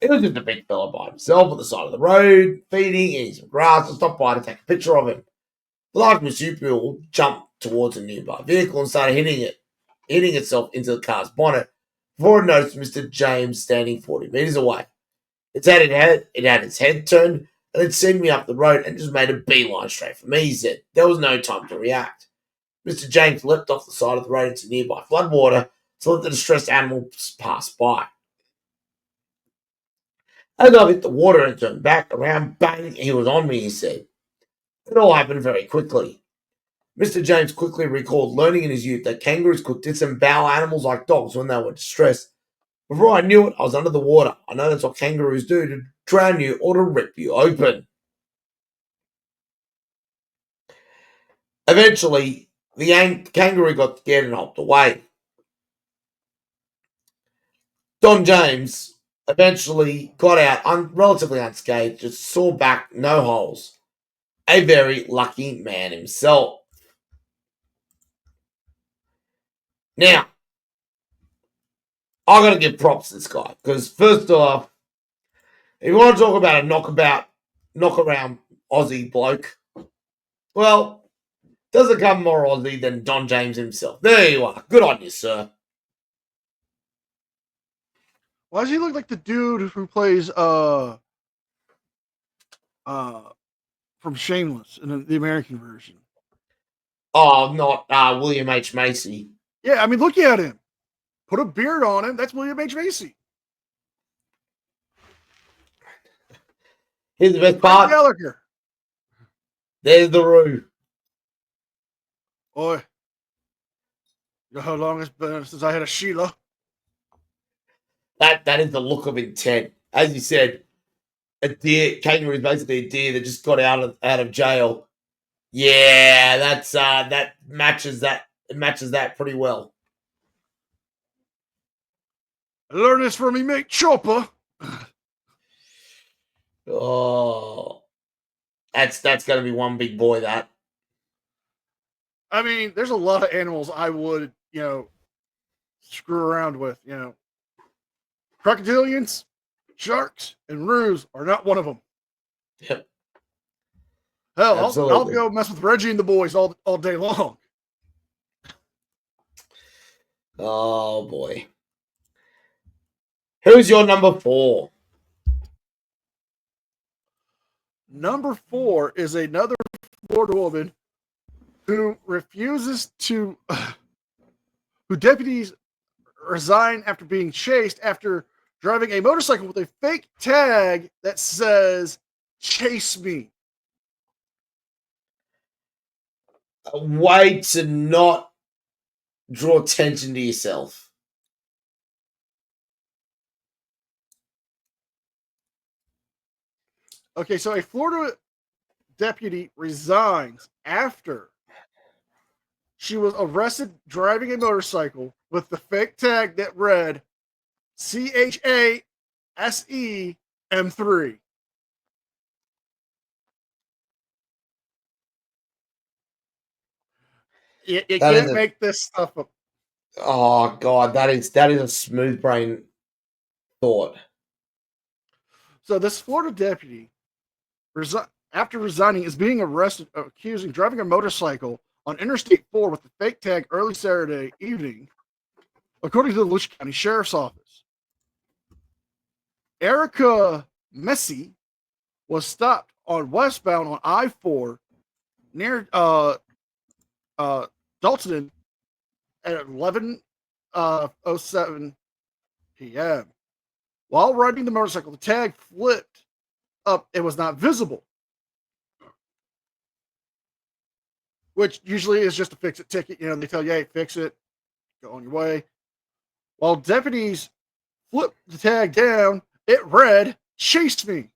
It was just a big fella by himself at the side of the road, feeding, eating some grass, and stopped by to take a picture of him. The large marsupial jumped towards a nearby vehicle and started hitting itself into the car's bonnet before it noticed Mr. James standing 40 metres away. It had its head turned and had seen me up the road and just made a beeline straight for me, he said. There was no time to react. Mr. James leapt off the side of the road into nearby floodwater to let the distressed animal pass by. As I hit the water and turned back around, bang, he was on me, he said. It all happened very quickly. Mr. James quickly recalled learning in his youth that kangaroos could disembowel animals like dogs when they were distressed. Before I knew it, I was under the water. I know that's what kangaroos do, to drown you or to rip you open. Eventually, the kangaroo got scared and hopped away. Don James eventually got out relatively unscathed, just saw back, no holes. A very lucky man himself. Now, I got to give props to this guy because first off, if you want to talk about a knockaround Aussie bloke, well, doesn't come more Aussie than Don James himself. There you are. Good on you, sir. Why does he look like the dude who plays from Shameless in the American version? Oh, not William H. Macy. Yeah, I mean, look at him. Put a beard on him. That's William H. Macy. Here's the best part. Gallagher. There's the Roo. Boy, you know how long it's been since I had a Sheila? That is the look of intent. As you said, a deer, kangaroo is basically a deer that just got out of jail. Yeah, that matches that. It matches that pretty well. I learned this from me mate Chopper. Oh, that's gonna be one big boy. That. I mean, there's a lot of animals I would, screw around with. Crocodilians, sharks, and roos are not one of them. Yep. Hell, I'll go mess with Reggie and the boys all day long. Oh boy. Who's your number 4? Number 4 is another Florida woman who refuses to, who deputies resign after being chased after driving a motorcycle with a fake tag that says, "Chase me." A way to not draw attention to yourself. Okay, so a Florida deputy resigns after she was arrested driving a motorcycle with the fake tag that read CHASEM3. You can't make this stuff up. Oh God, that is a smooth brain thought. So this Florida deputy, after resigning, is being arrested, accused of driving a motorcycle on Interstate 4 with the fake tag early Saturday evening, according to the Volusia County Sheriff's Office. Erica Messi was stopped on westbound on I-4 near Dalton at 11:07 p.m. While riding the motorcycle, the tag flipped up and was not visible, which usually is just a fix-it ticket. They tell you, hey, fix it, go on your way. While deputies flipped the tag down, it read, "Chase me."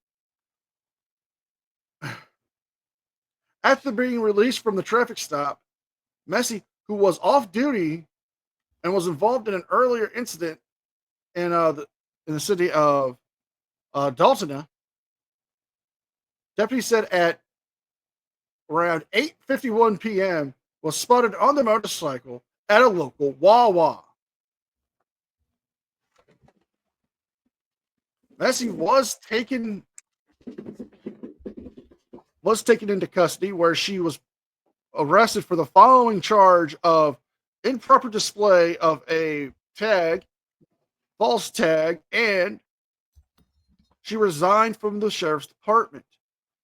After being released from the traffic stop, Messi, who was off duty and was involved in an earlier incident in the city of Dalton, deputies said at around 8:51 p.m. was spotted on the motorcycle at a local Wawa. Messi was taken into custody, where she was arrested for the following charge of improper display of a tag, false tag, and she resigned from the sheriff's department.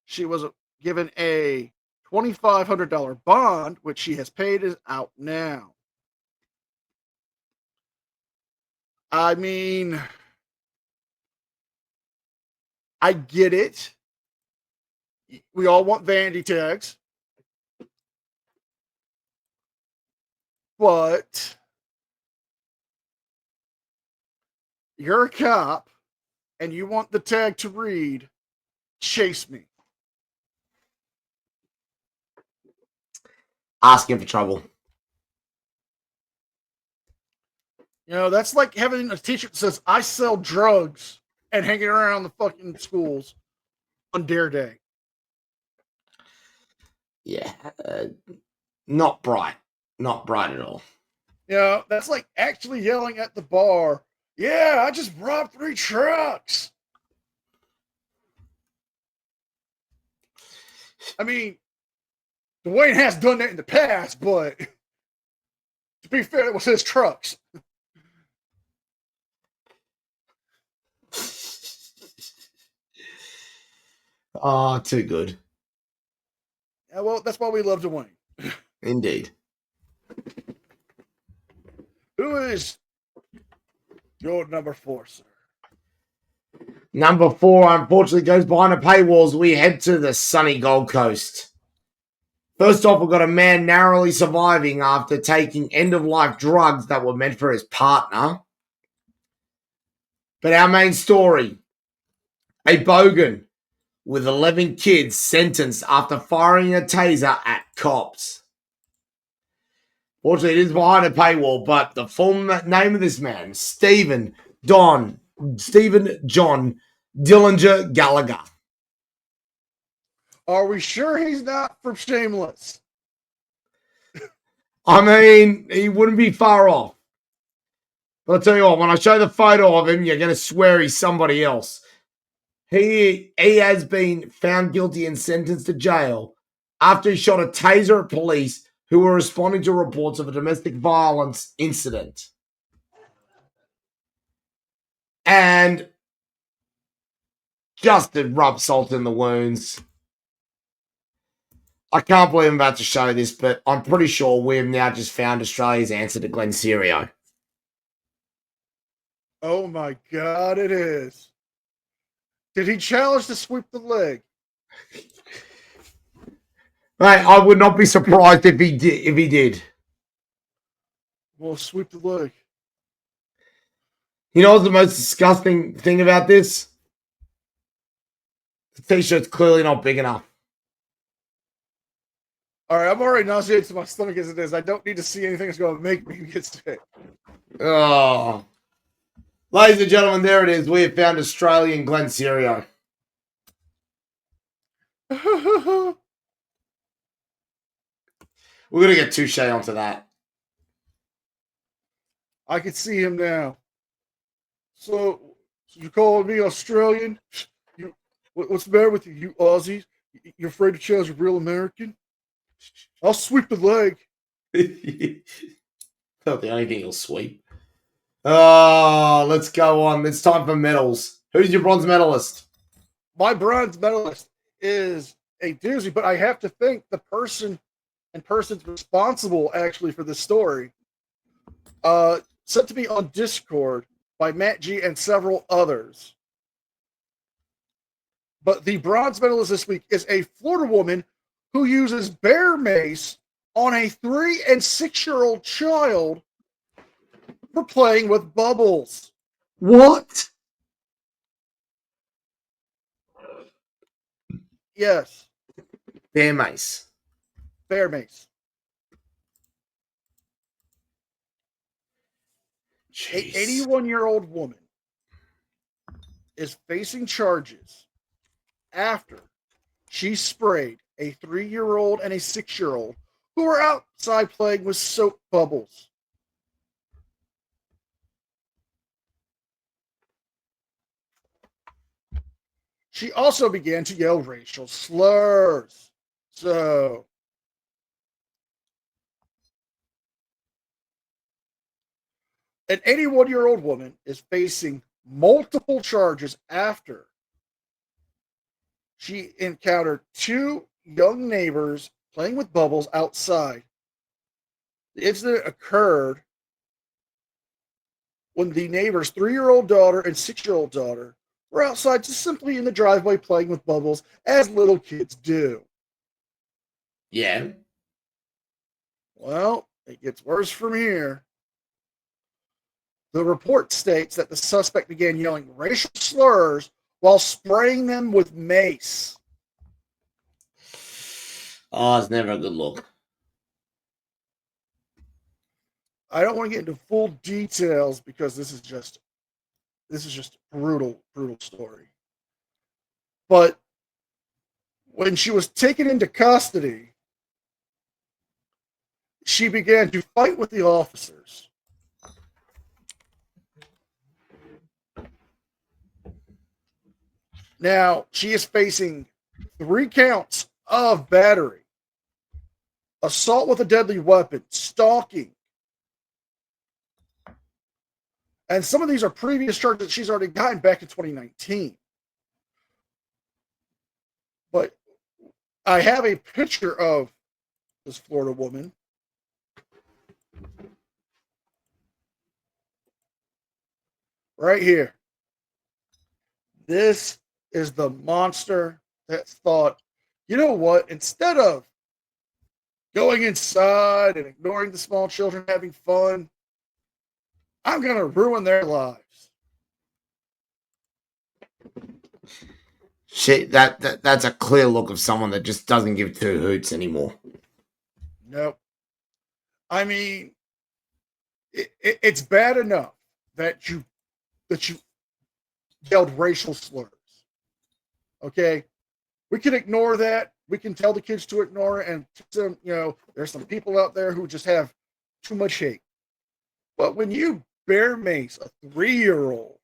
She was given a $2,500 bond, which she has paid, is out now. I mean, I get it. We all want vanity tags. But you're a cop and you want the tag to read, "Chase me." Asking for trouble. That's like having a t-shirt that says, "I sell drugs," and hanging around the fucking schools on Dare Day. Yeah. Not bright. Not bright at all. That's like actually yelling at the bar, "Yeah, I just robbed 3 trucks." I mean, Dwayne has done that in the past, but to be fair, it was his trucks. Oh, too good. Yeah, well, that's why we love Dwayne. Indeed. Who is your number 4, sir? Number 4, unfortunately, goes behind the paywalls. We head to the sunny Gold Coast. First off, we've got a man narrowly surviving after taking end-of-life drugs that were meant for his partner. But our main story, a bogan with 11 kids sentenced after firing a taser at cops. Fortunately, it is behind a paywall, but the full name of this man, Stephen John Dillinger Gallagher. Are we sure he's not from Shameless? I mean, he wouldn't be far off. But I'll tell you what, when I show the photo of him, you're going to swear he's somebody else. He has been found guilty and sentenced to jail after he shot a taser at police who were responding to reports of a domestic violence incident. And just to rub salt in the wounds, I can't believe I'm about to show this, but I'm pretty sure we've now just found Australia's answer to Glen Serio. Oh my God, it is. Did he challenge to sweep the leg? Mate, I would not be surprised if he did. Well, sweep the leg. You know what's the most disgusting thing about this? The t-shirt's clearly not big enough. All right, I'm already nauseated to my stomach as it is. I don't need to see anything that's going to make me get sick. Oh. Ladies and gentlemen, there it is. We have found Australian Glen Serio. We're going to get Touche onto that. I can see him now. So you calling me Australian? You What's the matter with you, you Aussies? You're afraid to challenge a real American? I'll sweep the leg. Not the only thing he'll sweep. Oh, let's go on. It's time for medals. Who's your bronze medalist? My bronze medalist is a doozy, but I have to thank the person and persons responsible actually for this story. Sent to me on Discord by Matt G and several others. But the bronze medalist this week is a Florida woman who uses bear mace on a 3 and 6-year-old child for playing with bubbles. What? Yes, Bear mace. bear mace. An Jeez. 81-year-old woman is facing charges after she sprayed a 3-year-old and a 6-year-old who were outside playing with soap bubbles. She also began to yell racial slurs. So, an 81-year-old woman is facing multiple charges after she encountered 2 young neighbors playing with bubbles outside. The incident occurred when the neighbor's 3-year-old daughter and 6-year-old daughter were outside just simply in the driveway playing with bubbles, as little kids do. Yeah. Well, it gets worse from here. The report states that the suspect began yelling racial slurs while spraying them with mace. Oh, it's never a good look. I don't want to get into full details because this is just brutal story. But when she was taken into custody, she began to fight with the officers. Now, she is facing 3 counts of battery, assault with a deadly weapon, stalking. And some of these are previous charges that she's already gotten back in 2019. But I have a picture of this Florida woman. Right here. This is the monster that thought, you know what? Instead of going inside and ignoring the small children having fun, I'm going to ruin their lives. That's a clear look of someone that just doesn't give 2 hoots anymore. Nope. I mean, it's bad enough that you yelled racial slurs. Okay, we can ignore that. We can tell the kids to ignore it, and there's some people out there who just have too much hate. But when you bear mace a 3-year-old,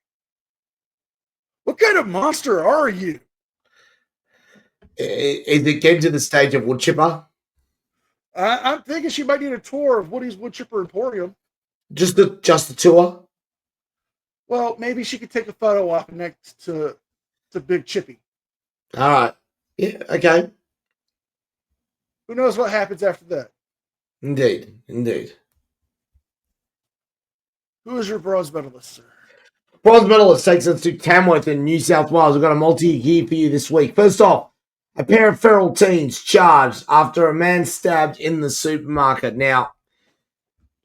what kind of monster are you? Is it getting to the stage of wood chipper? I'm thinking she might need a tour of Woody's Wood Chipper Emporium. Just the tour? Well, maybe she could take a photo op next to Big Chippy. All right. Yeah, okay. Who knows what happens after that? Indeed. Who is your bronze medalist, sir? Bronze medalist takes us to Tamworth in New South Wales. We've got a multi-gear for you this week. First off, a pair of feral teens charged after a man stabbed in the supermarket. Now,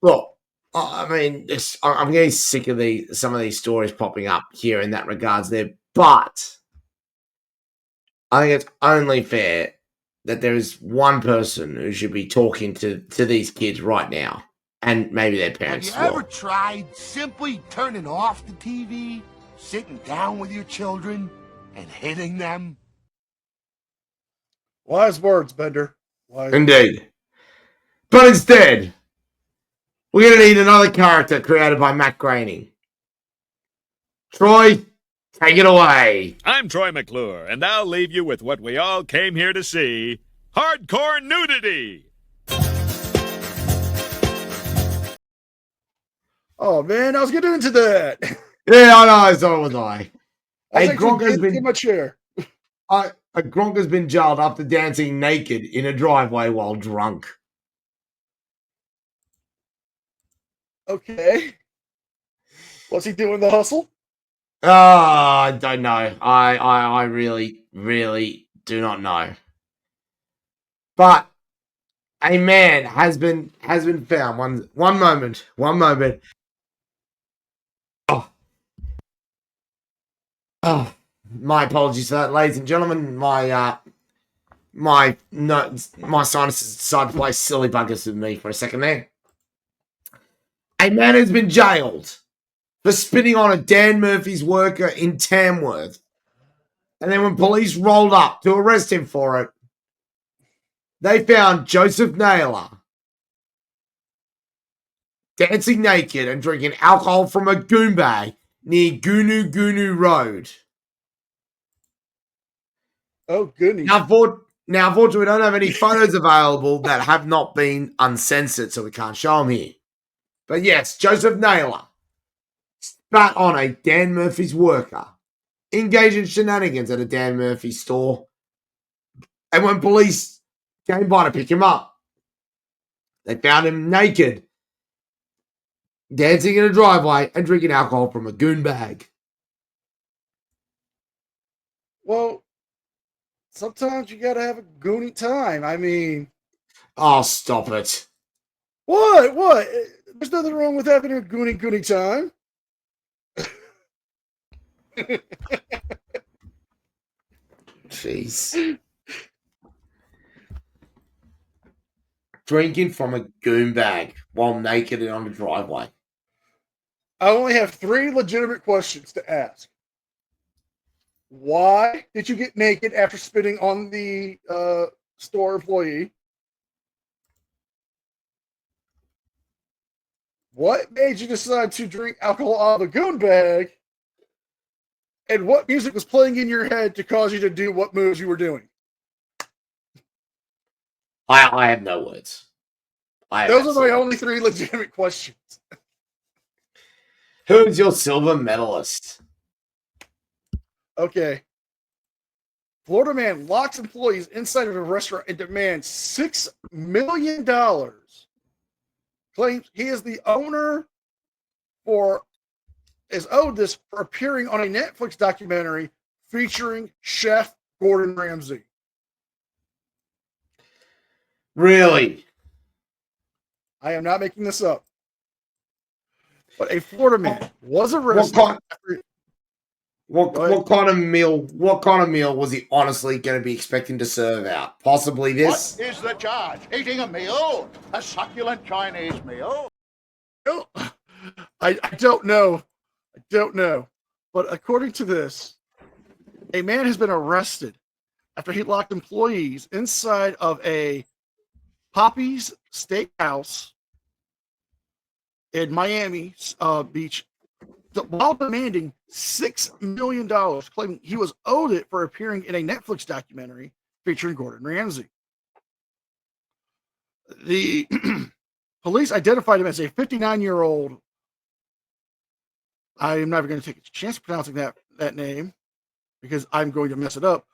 look, I mean, I'm getting sick of some of these stories popping up here in that regards there, but I think it's only fair that there is one person who should be talking to these kids right now, and maybe their parents Have you as well. ever tried simply turning off the TV, sitting down with your children, and hitting them? Wise words, Bender. Wise Indeed. But instead, we're going to need another character created by Matt Groening. Troy, Take it away. I'm Troy McClure, and I'll leave you with what we all came here to see: hardcore nudity. Oh man, I was getting into that. Yeah, I know. So was I. I was A Gronk has in my chair. a Gronk has been jailed after dancing naked in a driveway while drunk. Okay. What's he doing the hustle? I don't know. I really, really do not know. But a man has been found. One moment. Oh, my apologies for that, ladies and gentlemen. My sinuses decided to play silly buggers with me for a second there. A man has been jailed for spitting on a Dan Murphy's worker in Tamworth. And then when police rolled up to arrest him for it, they found Joseph Naylor dancing naked and drinking alcohol from a goon bag near Gunu Gunu Road. Oh goodness. Now, unfortunately, we don't have any photos available that have not been uncensored, so we can't show them here. But yes, Joseph Naylor spat on a Dan Murphy's worker, engaged in shenanigans at a Dan Murphy store. And when police came by to pick him up, they found him naked, dancing in a driveway and drinking alcohol from a goon bag. Well, sometimes you gotta have a goony time. I mean, Oh, stop it. what? What? There's nothing wrong with having a goony time. Jeez. Drinking from a goon bag while naked and on the driveway. I only have 3 legitimate questions to ask. Why did you get naked after spitting on the store employee? What made you decide to drink alcohol out of a goon bag? And what music was playing in your head to cause you to do what moves you were doing? I have no words. Those are my only 3 legitimate questions. Who's your silver medalist? Okay. Florida man locks employees inside of a restaurant and demands $6 million. Claims he is the owner is owed this for appearing on a Netflix documentary featuring Chef Gordon Ramsay. Really? I am not making this up. But a Florida man was arrested. What kind of meal was he honestly going to be expecting to serve out? Possibly this? What is the charge? Eating a meal? A succulent Chinese meal? No, I don't know. I don't know. But according to this, a man has been arrested after he locked employees inside of a Poppy's Steakhouse in Miami Beach while demanding $6 million, claiming he was owed it for appearing in a Netflix documentary featuring Gordon Ramsay. The police identified him as a 59-year-old. I am never going to take a chance pronouncing that name because I'm going to mess it up.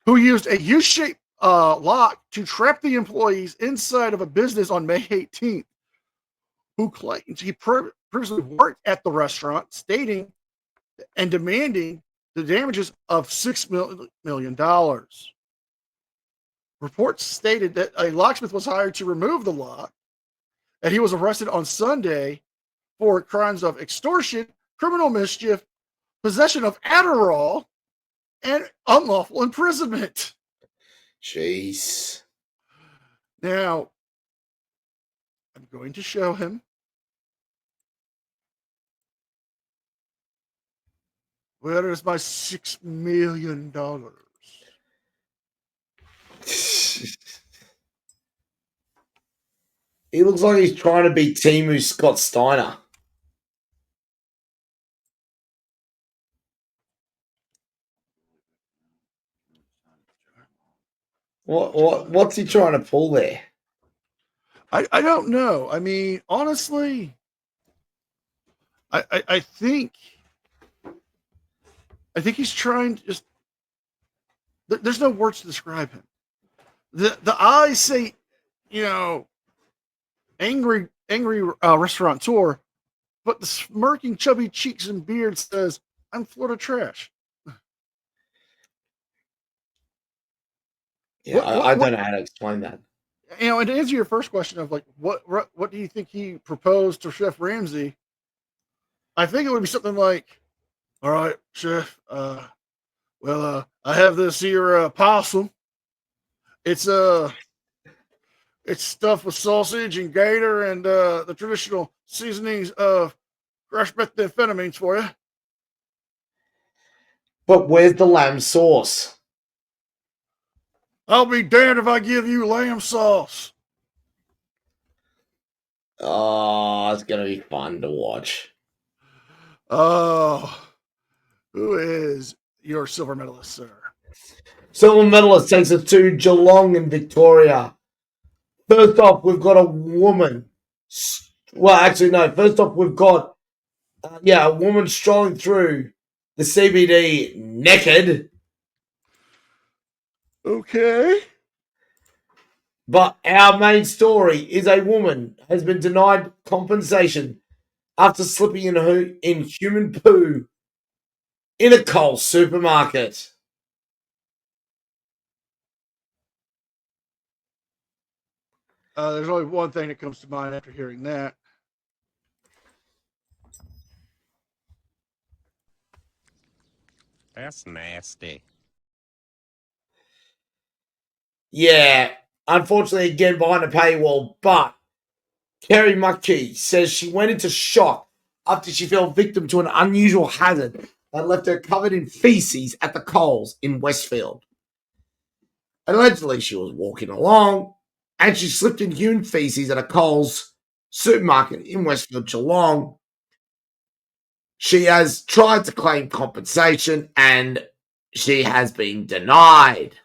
Who used a U-shaped lock to trap the employees inside of a business on May 18th. Who claims he previously worked at the restaurant, stating and demanding the damages of $6 million. Reports stated that a locksmith was hired to remove the lock, and he was arrested on Sunday for crimes of extortion, criminal mischief, possession of Adderall, and unlawful imprisonment. Jeez. Now, I'm going to show him. Where is my $6 million? He looks like he's trying to be Timu Scott Steiner. What's he trying to pull there? I don't know. I mean, honestly, I think he's trying to just. There's no words to describe him. The eyes say, angry restaurateur, but the smirking chubby cheeks and beard says, "I'm Florida trash." Yeah, I don't know how to explain that. And to answer your first question of like, what do you think he proposed to Chef Ramsay? I think it would be something like, "All right, Chef. I have this here possum. It's it's stuffed with sausage and gator and the traditional seasonings of crushed methamphetamines for you." But where's the lamb sauce? "I'll be damned if I give you lamb sauce." Oh, it's gonna be fun to watch. Oh, who is your silver medalist, sir? Silver medalist takes us to Geelong in Victoria. First off, we've got a woman. Well, actually, no. First off, we've got a woman strolling through the CBD naked. Okay. But our main story is a woman has been denied compensation after slipping in human poo in a Coles supermarket. There's only one thing that comes to mind after hearing that. That's nasty. Yeah, unfortunately, again behind a paywall, but Kerry Muckey says she went into shock after she fell victim to an unusual hazard that left her covered in feces at the Coles in Westfield. Allegedly, she was walking along and she slipped in human feces at a Coles supermarket in Westfield, Geelong. She has tried to claim compensation and she has been denied.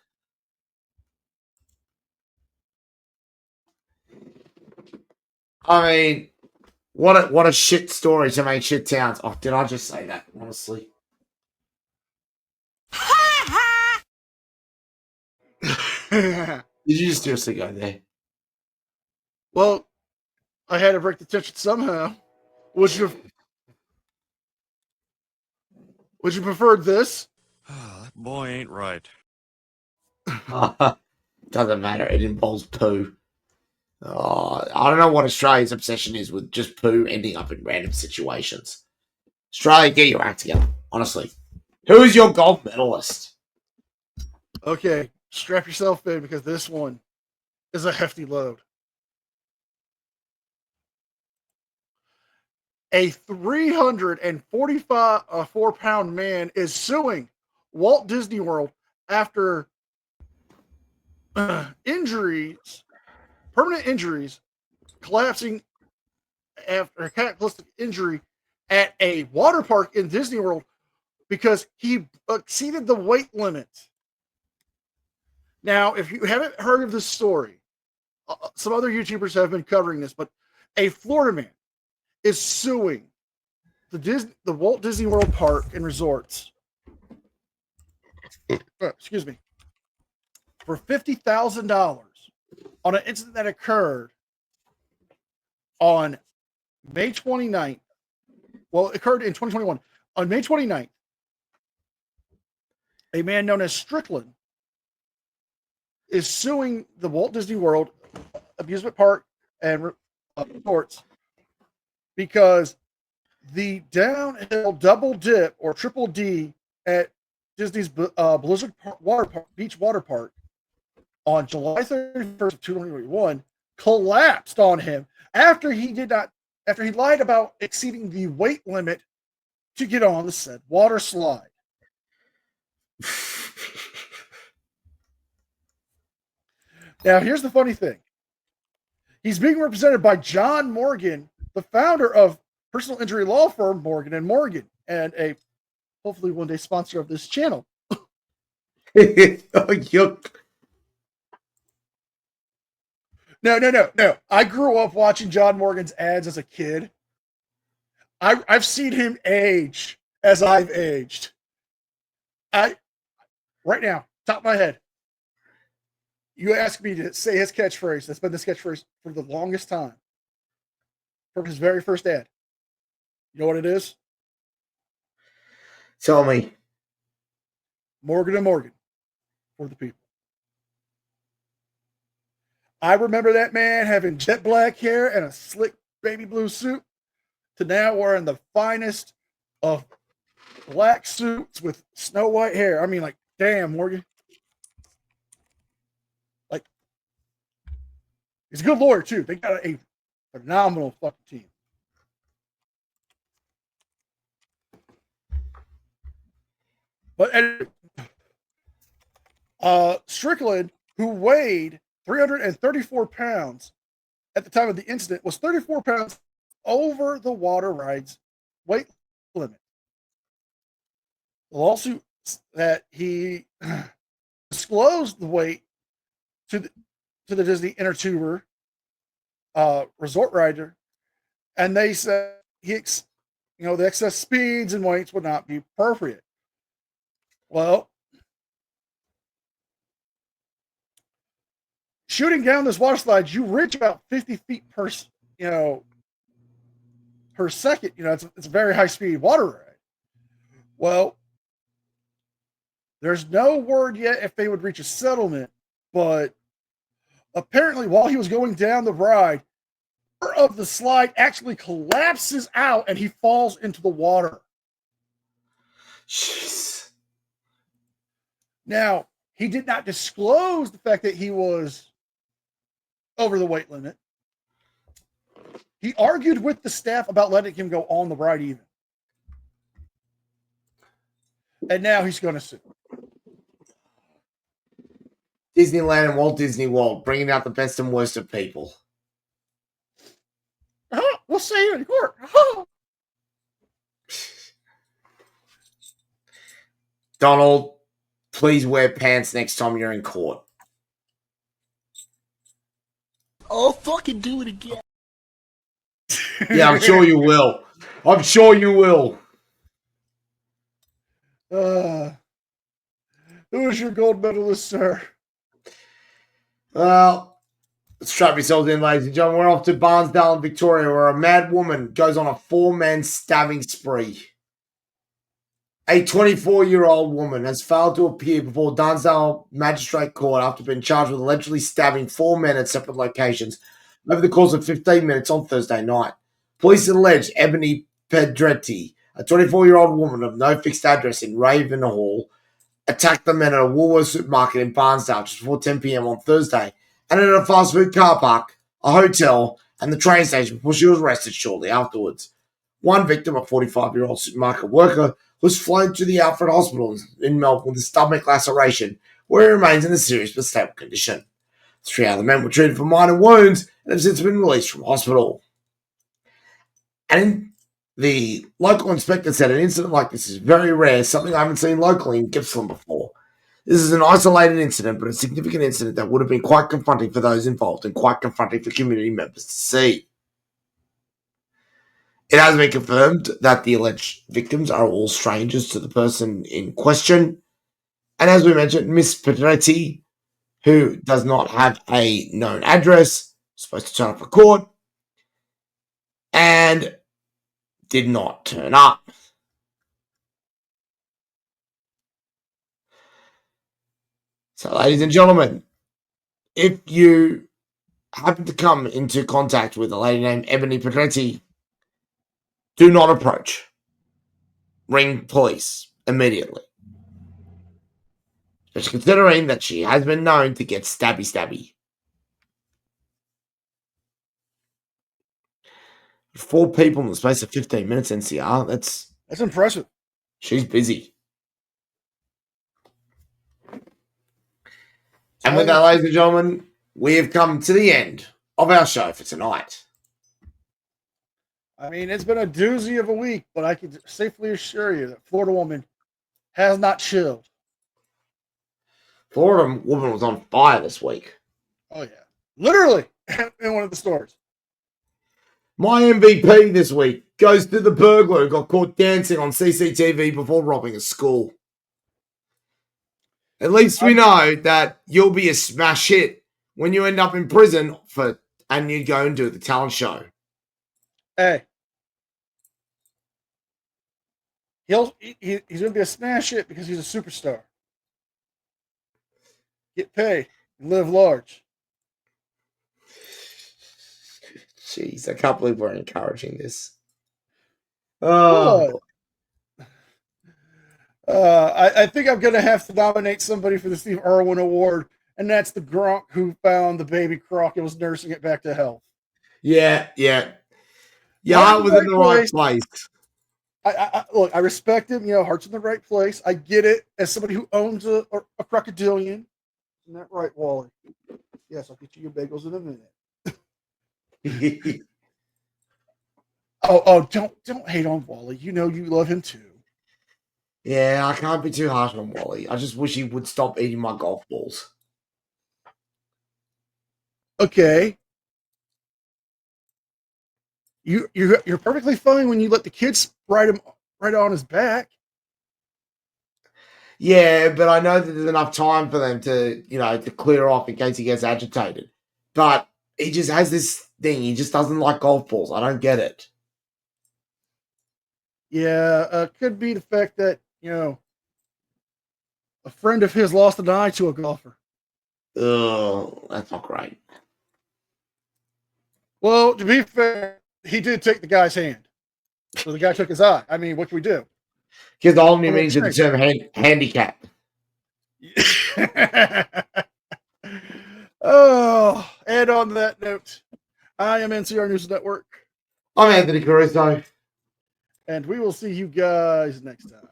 I mean, what a shit story to make shit towns. Oh, did I just say that? Honestly. Did you just seriously go there? Well, I had to break the tension somehow. Would you prefer this? That boy ain't right. Doesn't matter. It involves poo. Oh, I don't know what Australia's obsession is with just poo ending up in random situations. Australia, get your act together. Honestly. Who is your gold medalist? Okay, strap yourself in because this one is a hefty load. A 344-pound man is suing Walt Disney World after permanent injuries, collapsing after a cataclysmic injury at a water park in Disney World because he exceeded the weight limit. Now, if you haven't heard of this story, some other YouTubers have been covering this, but a Florida man is suing the Walt Disney World Park and Resorts. Excuse me, for $50,000 on an incident that occurred on May 29th. Well, it occurred in 2021. On May 29th, a man known as Strickland is suing the Walt Disney World amusement park and resorts because the downhill double dip or triple D at Disney's Blizzard Beach Water Park on July 31st of 2021 collapsed on him after he lied about exceeding the weight limit to get on the said water slide. Now, here's the funny thing. He's being represented by John Morgan, the founder of personal injury law firm Morgan & Morgan, and a hopefully one day sponsor of this channel. Oh, No. I grew up watching John Morgan's ads as a kid. I've seen him age as I've aged. Right now, top of my head, you asked me to say his catchphrase. That's been the catchphrase for the longest time. From his very first ad. You know what it is? Tell me. Morgan and Morgan for the people. I remember that man having jet black hair and a slick baby blue suit to now wearing the finest of black suits with snow white hair. I mean, like, damn, Morgan. Like, he's a good lawyer, too. They got a phenomenal fucking team. But anyway, Strickland, who weighed 334 pounds at the time of the incident, was 34 pounds over the water ride's weight limit. The lawsuit that he disclosed the weight to the Disney Inner Tuber resort rider, and they said the excess speeds and weights would not be appropriate. Well, shooting down this water slide, you reach about 50 feet per second. It's a very high speed water ride. Well, there's no word yet if they would reach a settlement, but apparently while he was going down the ride, part of the slide actually collapses out and he falls into the water. Jeez. Now, he did not disclose the fact that he was over the weight limit. He argued with the staff about letting him go on the ride even. And now he's going to sue. Disneyland and Walt Disney World, bringing out the best and worst of people. We'll see you in court. Donald, please wear pants next time you're in court. I'll fucking do it again. Yeah, I'm sure you will. I'm sure you will. Who is your gold medalist, sir? Well, let's strap yourselves in, ladies and gentlemen. We're off to Barnsdale in Victoria, where a mad woman goes on a 4-man stabbing spree. A 24-year-old woman has failed to appear before Barnsdale Magistrate Court after being charged with allegedly stabbing 4 men at separate locations over the course of 15 minutes on Thursday night. Police allege Ebony Pedretti, a 24-year-old woman of no fixed address in Ravenhall, attacked the men at a Woolworths supermarket in Barnsdale just before 10 p.m. on Thursday, and at a fast food car park, a hotel, and the train station before she was arrested shortly afterwards. One victim, a 45-year-old supermarket worker, was flown to the Alfred Hospital in Melbourne with a stomach laceration, where he remains in a serious but stable condition. 3 other men were treated for minor wounds and have since been released from hospital. And the local inspector said an incident like this is very rare, something I haven't seen locally in Gippsland before. This is an isolated incident, but a significant incident that would have been quite confronting for those involved and quite confronting for community members to see. It has been confirmed that the alleged victims are all strangers to the person in question. And as we mentioned, Miss Pedretti, who does not have a known address, was supposed to turn up for court, and did not turn up. So, ladies and gentlemen, if you happen to come into contact with a lady named Ebony Pedretti, do not approach. Ring police immediately. Especially considering that she has been known to get stabby. 4 people in the space of 15 minutes, NCR. That's impressive. She's busy. And with that, ladies and gentlemen, we have come to the end of our show for tonight. I mean, it's been a doozy of a week, but I can safely assure you that Florida woman has not chilled. Florida woman was on fire this week. Oh, yeah. Literally in one of the stores. My MVP this week goes to the burglar who got caught dancing on CCTV before robbing a school. At least we know that you'll be a smash hit when you end up in prison and you go and do the talent show. Hey, he's going to be a smash hit because he's a superstar. Get paid and live large. Jeez, I can't believe we're encouraging this. Oh, I think I'm going to have to nominate somebody for the Steve Irwin Award, and that's the Gronk who found the baby croc and was nursing it back to health. yeah. Your heart was in the right place. Look, I respect him. Heart's in the right place. I get it. As somebody who owns a crocodilian, isn't that right, Wally? Yes, I'll get you your bagels in a minute. Don't hate on Wally. You love him too. Yeah, I can't be too harsh on Wally. I just wish he would stop eating my golf balls. Okay. You're perfectly fine when you let the kids ride him right on his back. Yeah, but I know that there's enough time for them to, to clear off in case he gets agitated. But he just has this thing. He just doesn't like golf balls. I don't get it. Yeah, could be the fact that, a friend of his lost an eye to a golfer. Oh, that's not great. Well, to be fair, he did take the guy's hand. So the guy took his eye. I mean, what can we do? Because the only means of the term handicap. Oh, and on that note, I am NCR News Network. I'm Anthony Caruso. And we will see you guys next time.